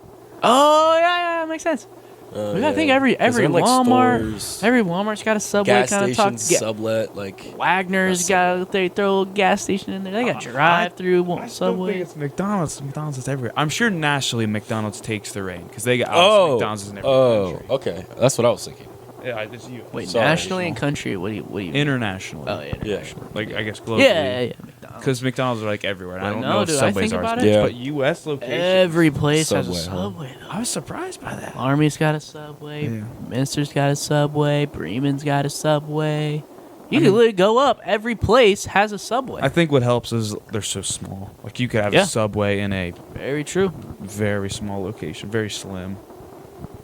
Oh, yeah, that makes sense. We gotta think every 'Cause they're in, like, Walmart, stores, every Walmart's got a Subway gas kind of talk. stations, sublet, like Wagner's got they throw a gas station in there. They got drive-through I still think Subway. it's McDonald's. McDonald's is everywhere. I'm sure nationally McDonald's takes the reign because they got Oh, McDonald's is in every country. okay. That's what I was thinking. Yeah, it's you. Wait, Sorry. nationally and country? What do you? Internationally. Oh, yeah, international. Like I guess globally. Yeah. McDonald's. Because McDonald's are like everywhere. And I Well, don't no, know if dude, I Subway's think are, about but- it. Yeah. but U.S. locations. Every place has a Subway, huh? Subway. Though. I was surprised by that. Army's got a Subway. Yeah. Minster's got a Subway. Bremen's got a Subway. You can literally go up. Every place has a Subway. I think what helps is they're so small. Like you could have Yeah. a Subway in a Very true. very small location, very slim.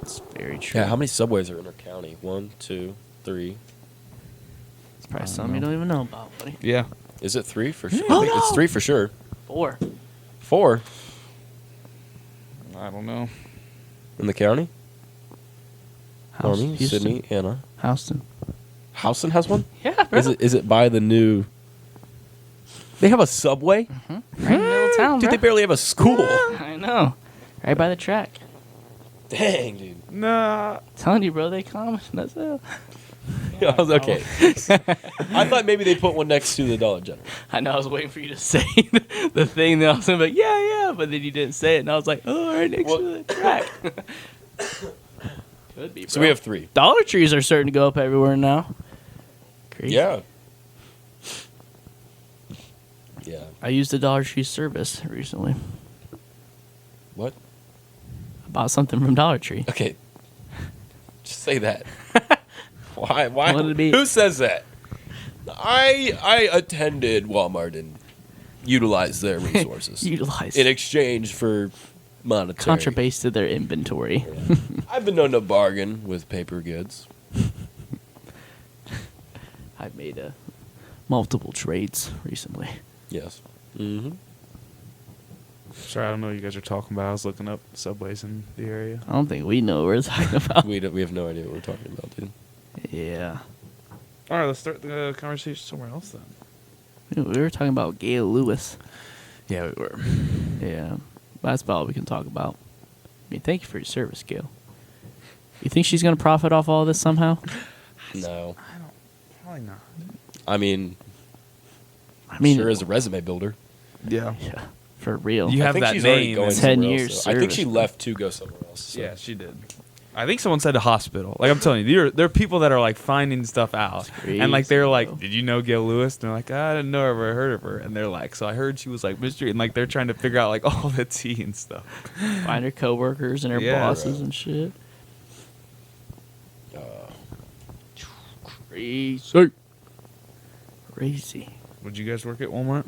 It's very true. Yeah, how many subways are in our county? 1, 2, 3. It's probably I don't something you know. don't even know about, buddy. Yeah. Is it 3 for sure? Oh, I think it's no. 3 for sure. 4. 4 I don't know. in the county. Army, Houston. Sydney, Anna. Houston. Houston has one. Yeah, bro. Is it by the new? They have a subway. Right in the middle of town, Dude, bro. they barely have a school. I know. Right by the track. Dang, dude. Nah. Telling you, bro, they come. That's it. I was okay. I thought maybe they put one next to the Dollar General. I know. I was waiting for you to say the thing. Then I was like, yeah. But then you didn't say it. And I was like, oh, right next to the track. Could be, bro. So we have 3. Dollar Trees are starting to go up everywhere now. Crazy. Yeah. Yeah. I used the Dollar Tree service recently. What? I bought something from Dollar Tree. Okay. Just say that. Why? Wanted to be- Who says that? I attended Walmart and utilized their resources Utilized. in exchange for monetary. Contrabased their inventory. Yeah. I've been known to bargain with paper goods. I've made multiple trades recently. Yes. Mm-hmm. Sorry, I don't know what you guys are talking about. I was looking up subways in the area. I don't think we know what we're talking about. We have no idea what we're talking about, dude. Yeah. All right, let's start the conversation somewhere else then. We were talking about Gail Lewis. Yeah, we were. Yeah. That's about all we can talk about. I mean, thank you for your service, Gail. You think she's going to profit off all this somehow? No. Probably not. I mean, I mean, sure is a resume builder. Yeah. yeah, for real. You I have think that she's already name. going and- 10 somewhere years else, though. I think she service. left to go somewhere else. So. Yeah, she did. I think someone said a hospital. Like I'm telling you, there are people that are like finding stuff out, and like they're crazy, like, bro. "Did you know Gail Lewis?" And they're like, "I didn't know her, but I heard of her." And they're like, "So I heard she was like mystery," and like they're trying to figure out like all the tea and stuff. Find her coworkers and her Yeah, bosses bro. and shit. Crazy. Crazy. Would you guys work at Walmart?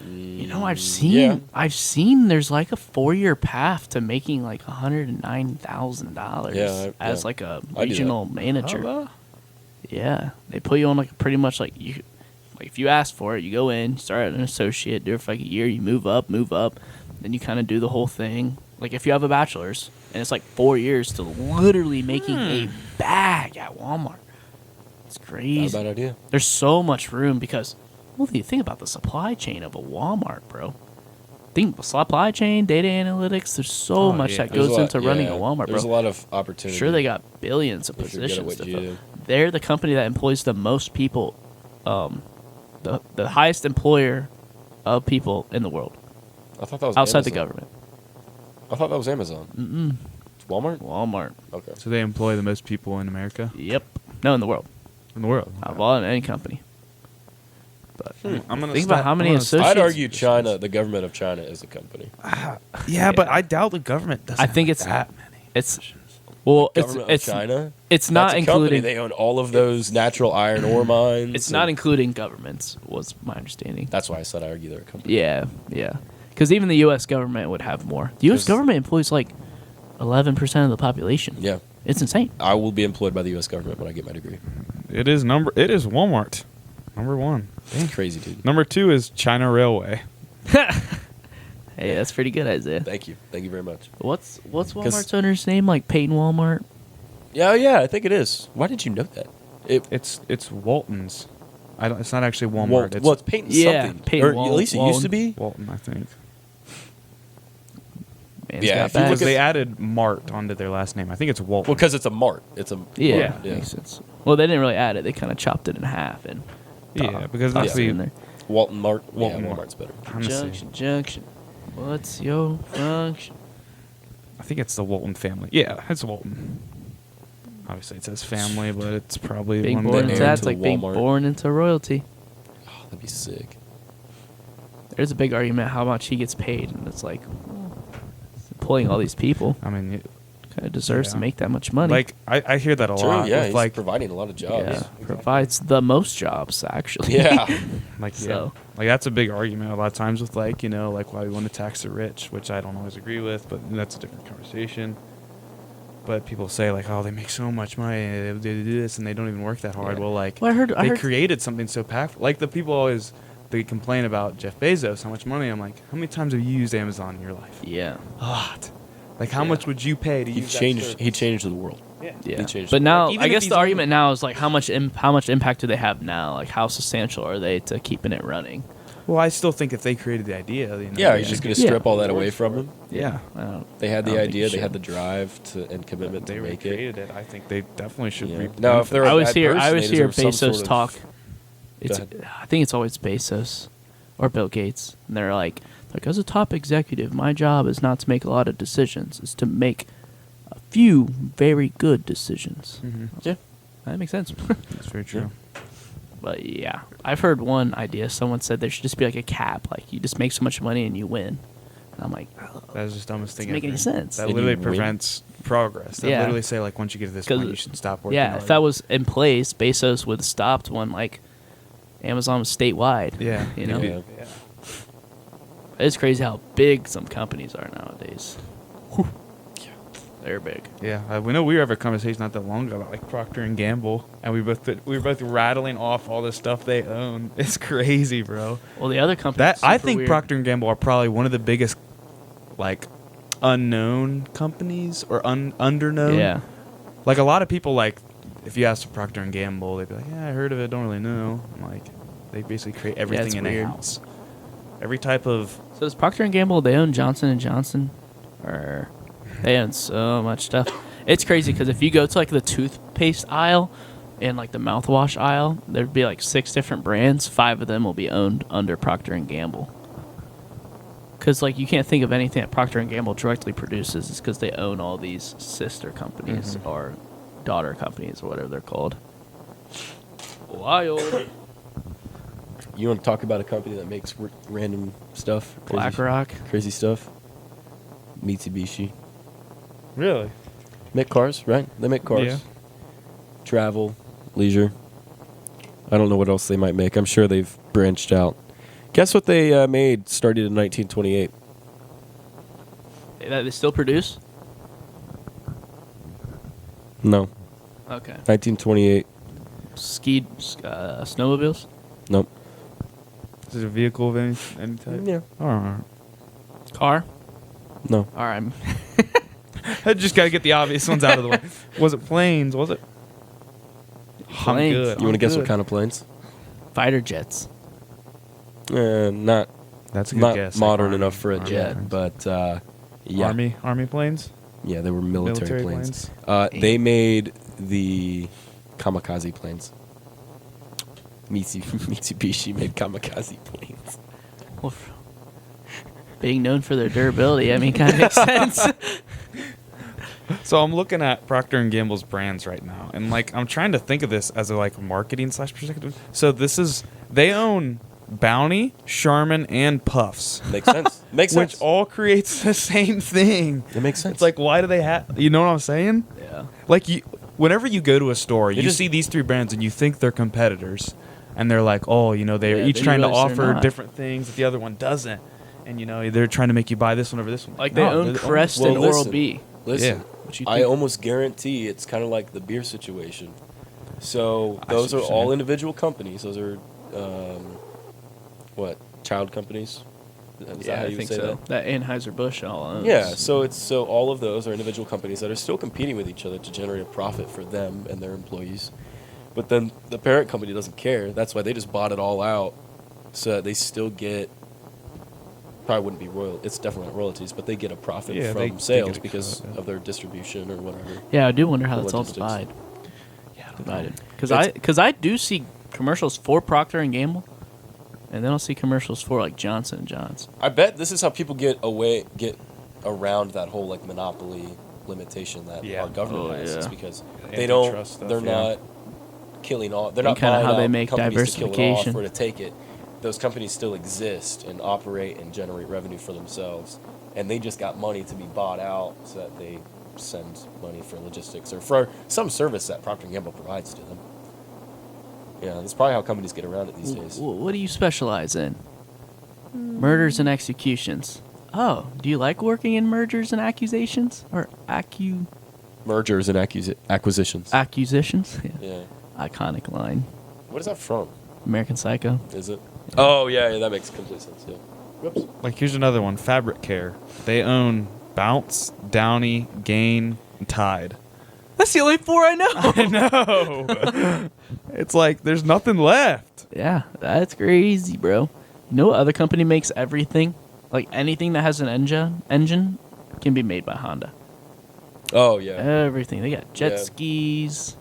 You know, I've Yeah. seen there's like a 4-year path to making like $109,000 Yeah, as yeah. like a I do that. regional manager. Hello? Yeah, they put you on like pretty much like you, like if you ask for it, you go in, start as an associate, do it for like a year, you move up, then you kind of do the whole thing. Like if you have a bachelor's, and it's like 4 years to literally making a bag at Walmart. It's Not crazy. a bad idea. There's so much room because, well, you think about the supply chain of a Walmart, bro. Think supply chain, data analytics. There's so much yeah. that There's goes a lot- into running a yeah, Walmart, There's a bro. lot of opportunity. Sure, they got billions of if you're good at positions what to you fill. do. They're the company that employs the most people, the highest employer of people in the world I thought that was outside the Amazon. government. I thought that was Amazon. It's Walmart. Walmart. Okay. So they employ the most people in America, Yep. No, in the world. in the world. Out of all any company. But I'm gonna think about how many associates. I'd argue China, the government of China, is a company. Yeah, but I doubt the government doesn't. I think have it's that many. it's well, Government it's of China. it's not That's a company. including. They own all of those natural iron ore mines. It's not and- including governments. Was my understanding. That's why I said I argue they're a company. Yeah, yeah. Because even the U.S. government would have more. The U.S. 'Cause- government employs like 11% of the population. Yeah. It's insane. I will be employed by the U.S. government when I get my degree. It is Walmart, number 1. It's crazy, dude. Number 2 is China Railway. Hey, that's pretty good, Isaiah. Thank you. Thank you very much. What's Walmart's owner's name? Like Peyton Walmart? Yeah, I think it is. Why did you know that? It's Walton's. I don't. It's not actually Walmart. Well, it's Peyton Yeah, something. Peyton or at least it used to be. Walton, I think. Man's Yeah, got if you look bags. Because they added Mart onto their last name. I think it's Walton. Well, because it's a mart. It's a Yeah, mart, makes sense. Well, they didn't really add it. They kind of chopped it in half and Yeah, because tossed actually- it in there. Walton Mart. Walton yeah, Mart. Walmart's better. I'm gonna say- Junction. What's your function? I think it's the Walton family. Yeah, it's Walton. Obviously, it says family, but it's probably Being one born of into heir the. that's to like being Walmart. born into royalty. Oh, that'd be sick. There's a big argument how much he gets paid, and it's like employing all these people I mean, kind of deserves to Yeah. make that much money. like I hear that a True. lot. Yeah, with he's like providing a lot of jobs. yeah, provides the most jobs actually. Yeah. Like So- like that's a big argument a lot of times with like like why we want to tax the rich, which I don't always agree with, but that's a different conversation. But people say like, oh, they make so much money, they do this, and they don't even work that hard. Yeah. Well, like Well, I heard they created something so powerful. Like the people always they complain about Jeff Bezos, how much money. I'm like, how many times have you used Amazon in your life? Yeah, A lot. Like how Yeah. much would you pay to He use that changed. service? He changed the world. Yeah. yeah. changed But it. now, Like, even I if guess he's the only- argument now is like how much impact do they have now? Like how substantial are they to keeping it running? Well, I still think if they created the idea, Yeah, they he's just should gonna get- Yeah. strip all that away from him. Yeah. I don't. They had I the don't think idea. he They had should. the drive to and commitment They to make it. recreated it. I think they definitely should. Yeah. reap Now, if they're benefits. a I always bad hear person, they Bezos deserve some sort of- talk. It's ahead. I think it's always Bezos or Bill Gates, and they're like as a top executive, my job is not to make a lot of decisions; it's to make a few very good decisions. Mhm. Yeah. That makes sense. That's very true. But yeah, I've heard one idea. Someone said there should just be like a cap, like you just make so much money and you win. And I'm like, That is just the dumbest thing Doesn't make ever. any sense. That And you literally win. prevents progress. They Yeah. literally say like once you get to this 'Cause- point, you should stop working. yeah, hard. if that was in place, Bezos would have stopped when like Amazon was statewide. yeah, you know? Yeah. yeah. It's crazy how big some companies are nowadays. Whew. They're big. Yeah, we know we were having a conversation not that long ago about like Procter and Gamble, and we were both rattling off all the stuff they own. It's crazy, bro. Well, the other company. That I think Procter and Gamble are probably one of the biggest, like, unknown companies or underknown. Yeah. Like a lot of people, like, if you ask Procter and Gamble, they'd be like, "Yeah, I heard of it. Don't really know." I'm like, they basically create everything it's in weird. a house. Every type of So does Procter and Gamble? They own Johnson and Johnson, or they own so much stuff. It's crazy because if you go to like the toothpaste aisle and like the mouthwash aisle, there'd be like 6 different brands. 5 of them will be owned under Procter and Gamble. Because like you can't think of anything that Procter and Gamble directly produces, is because they own all these sister companies or daughter companies or whatever they're called. Wild. You want to talk about a company that makes random stuff? BlackRock. Crazy stuff. Mitsubishi. really. Make cars, right? They make cars. Yeah. Travel, leisure. I don't know what else they might make. I'm sure they've branched out. Guess what they made started in 1928? They still produce? No, Okay. 1928. Skied snowmobiles? Nope. Is it a vehicle of any type? Yeah. All right. Car? No. All right. I just got to get the obvious ones out of the way. Was it planes? Was it? I'm Planes. good. You want to guess what good. kind of planes? Fighter jets. Not That's a good not guess. modern Like enough for a army jet, planes. but yeah. Army planes? Yeah, they were military planes. planes. They made the kamikaze planes. Mitsubishi made kamikaze planes. Well, being known for their durability, I mean, kind of makes sense. So I'm looking at Procter and Gamble's brands right now, and like I'm trying to think of this as a like marketing / perspective. So this is they own Bounty, Charmin, and Puffs, Makes sense. Makes sense. which all creates the same thing. It makes sense. It's like why do they have? You know what I'm saying? Yeah. Like whenever you go to a store, you just- see these three brands and you think they're competitors, and they're like, oh, you know, they're Yeah, each then you trying to realize they're offer not. different things that the other one doesn't, and you know they're trying to make you buy this one over this one. Like they No, own they're- Crest well, and listen. Oral-B. Listen, Yeah. What you I think? almost guarantee it's kind of like the beer situation. So I those see are what you're all saying. individual companies. Those are what, child companies? Is that Yeah, how I you think say so. That Anheuser-Busch all owns. Yeah, so all of those are individual companies that are still competing with each other to generate a profit for them and their employees. But then the parent company doesn't care. That's why they just bought it all out, so that they still get. Probably wouldn't be it's definitely not royalties, but they get a profit Yeah, they from get sales a because cut, yeah. of their distribution or whatever. Yeah, I do wonder how The that's all logistics. divided. Yeah, Divided. It's- Because I do see commercials for Procter and Gamble, and then I'll see commercials for like Johnson and Johns. I bet this is how people get around that whole like monopoly limitation that Yeah. our government Oh, has. Is yeah. because The they don't. antitrust stuff, They're yeah. not killing off. They're And not kinda buying how they out make companies to kill it off diversification. or to take it. Those companies still exist and operate and generate revenue for themselves, and they just got money to be bought out so that they send money for logistics or for some service that Procter & Gamble provides to them. Yeah, that's probably how companies get around it these days. What do you specialize in? Murders and executions. Oh, do you like working in mergers and accusations or Mergers and acquisitions. accusations? Yeah. Yeah. Iconic line. What is that from? American Psycho. Is it? Oh yeah, that makes complete sense. Yeah. Whoops. Like here's another one, Fabric Care. They own Bounce, Downy, Gain, and Tide. That's the only four I know. I know. It's like there's nothing left. Yeah, that's crazy, bro. You know what other company makes everything? Like anything that has an engine can be made by Honda. Oh yeah. Everything. They got jet Yeah. skis,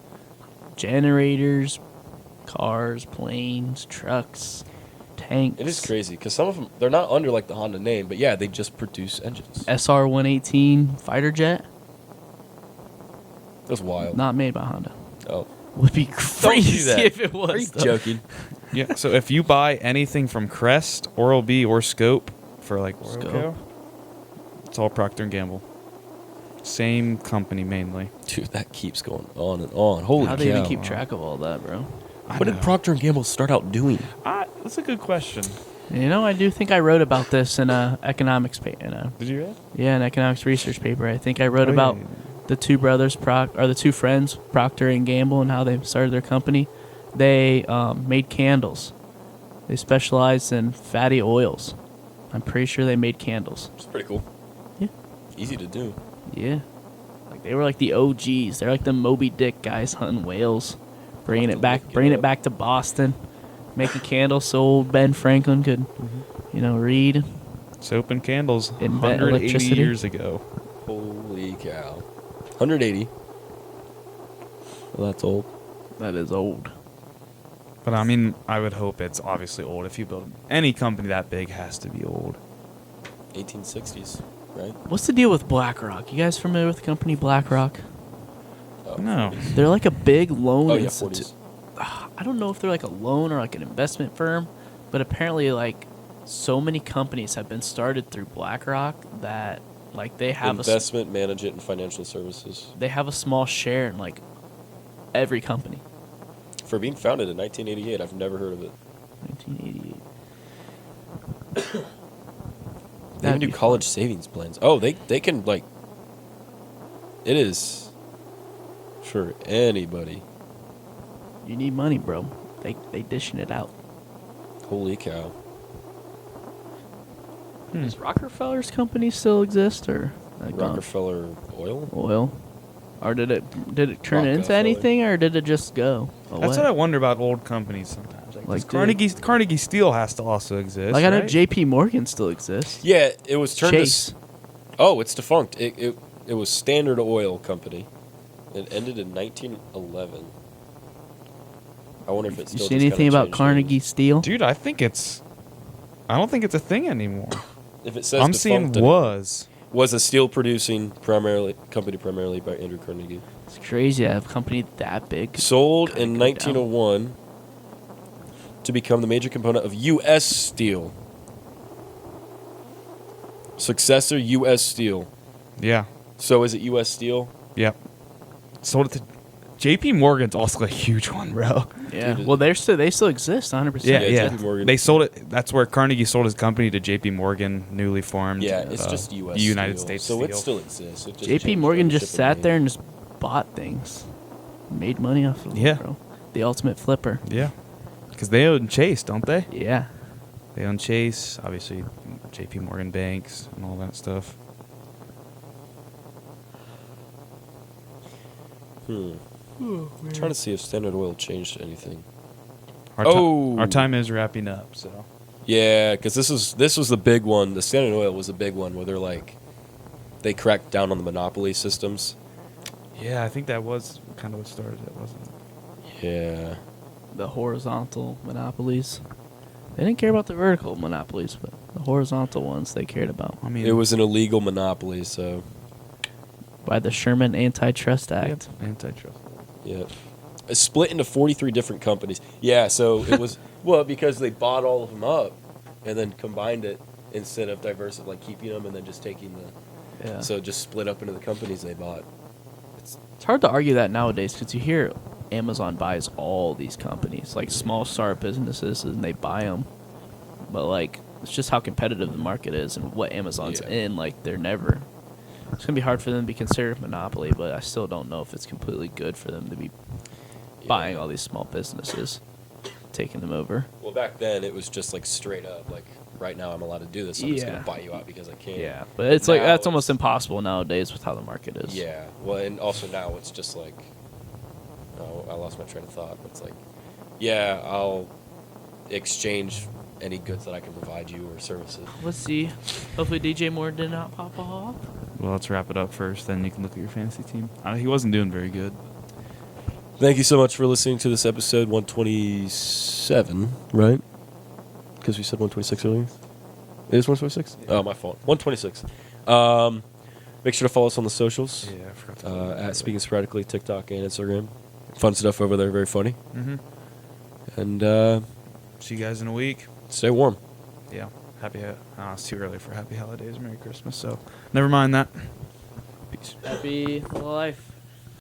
generators, cars, planes, trucks, tanks. It is crazy because some of them they're not under like the Honda name, but yeah, they just produce engines. SR-118 fighter jet, That's wild. not made by Honda. Oh, Would be do crazy that. if it was. are you though. joking? Yeah. So if you buy anything from Crest, Oral-B, or Scope for like Scope. Oralco, it's all Procter and Gamble. Same company mainly. Dude, that keeps going on and on. Holy How cow! do they even keep track of all that, bro? What did Procter and Gamble start out doing? That's a good question. You know, I do think I wrote about this in a economics paper. Did you read? Yeah, an economics research paper. I think I wrote Oh, about yeah. the two brothers, the two friends, Procter and Gamble, and how they started their company. They made candles. They specialized in fatty oils. I'm pretty sure they made candles. It's pretty cool. Yeah. Easy to do. Yeah. Like they were like the OGs. They're like the Moby Dick guys hunting whales, bringing it back to Boston, making candles so old Ben Franklin could, read. Soap and candles. Invent 180 electricity. years ago. Holy cow! 180. Well, that's old. That is old. But I mean, I would hope it's obviously old. If you build any company that big, has to be old. 1860s, right? What's the deal with BlackRock? You guys familiar with the company BlackRock? Oh, No. 40s. They're like a big loan Oh yeah, institute. 40s. I don't know if they're like a loan or like an investment firm, but apparently like so many companies have been started through BlackRock that like they have Investment, management, and financial services. they have a small share in like every company. For being founded in 1988, I've never heard of it. 1988. They That'd even do be college fun. savings plans. Oh, they can like. It is for anybody. You need money, bro. They dishing it out. Holy cow! Does Rockefeller's company still exist, or like, Rockefeller Oil. oil, or did it turn into Rockefeller. anything, or did it just go away? That's what I wonder about old companies sometimes. Like, Like, Carnegie Steel has to also exist. Like I know right? J.P. Morgan still exists. Yeah, it was turned Chase. to. Oh, it's defunct. It was Standard Oil Company. It ended in 1911. I wonder if it's You still. see just anything kinda about changed Carnegie names. Steel? Dude, I don't think it's a thing anymore. If it says I'm seeing defunct, then was. a steel producing company primarily by Andrew Carnegie. It's crazy to have a company that big. Sold Kinda in go 1901 to become the major component of U.S. Steel. Successor U.S. Steel. Yeah. So is it U.S. Steel? Yep. Sold it to J.P. Morgan's also a huge one, bro. Yeah. Dude, Well, they still exist 100%. Yeah, Yeah, yeah. JP Morgan. They sold it. That's where Carnegie sold his company to J.P. Morgan, newly formed. Yeah, it's just U.S. United Steel. States So Steel. it still exists. It just J.P. changed Morgan ownership just and sat name. there and just bought things, made money off of them, Yeah. bro. The ultimate flipper. Yeah. Because they own Chase, don't they? Yeah. They own Chase, obviously J.P. Morgan banks and all that stuff. I'm trying to see if Standard Oil changed anything. Our time is wrapping up, so. Yeah, because this was the big one. The Standard Oil was the big one where they cracked down on the monopoly systems. Yeah, I think that was kind of what started it, wasn't it? Yeah. The horizontal monopolies. They didn't care about the vertical monopolies, but the horizontal ones they cared about. I mean, It was an illegal monopoly, so By the Sherman Antitrust Act. antitrust. yeah. It's split into 43 different companies. Yeah, so it was well because they bought all of them up and then combined it instead of keeping them and then just taking the Yeah. so just split up into the companies they bought. It's hard to argue that nowadays because you hear Amazon buys all these companies, like small startup businesses, and they buy them. But like, it's just how competitive the market is and what Amazon's Yeah. in. Like, they're never. It's gonna be hard for them to be considered a monopoly, but I still don't know if it's completely good for them to be buying all these small businesses, taking them over. Well, back then it was just like straight up like right now I'm allowed to do this. So I'm just Yeah. gonna buy you out because I can. Yeah, but it's like Now that's almost it's- impossible nowadays with how the market is. Yeah. Well, and also now it's just like, oh, I lost my train of thought. It's like, yeah, I'll exchange any goods that I can provide you or services. Let's see. Hopefully DJ Moore did not pop off. Well, let's wrap it up first, then you can look at your fantasy team. He wasn't doing very good. Thank you so much for listening to this episode 127, right? Because we said 126 earlier. It is 126? Oh, my fault. 126. Make sure to follow us on the socials. Yeah, I forgot to At Speaking Sporadically, TikTok and Instagram. Fun stuff over there, very funny. Mm-hmm. And See you guys in a week. stay warm. Yeah. It's too early for happy holidays, Merry Christmas, so never mind that. Peace. Happy life.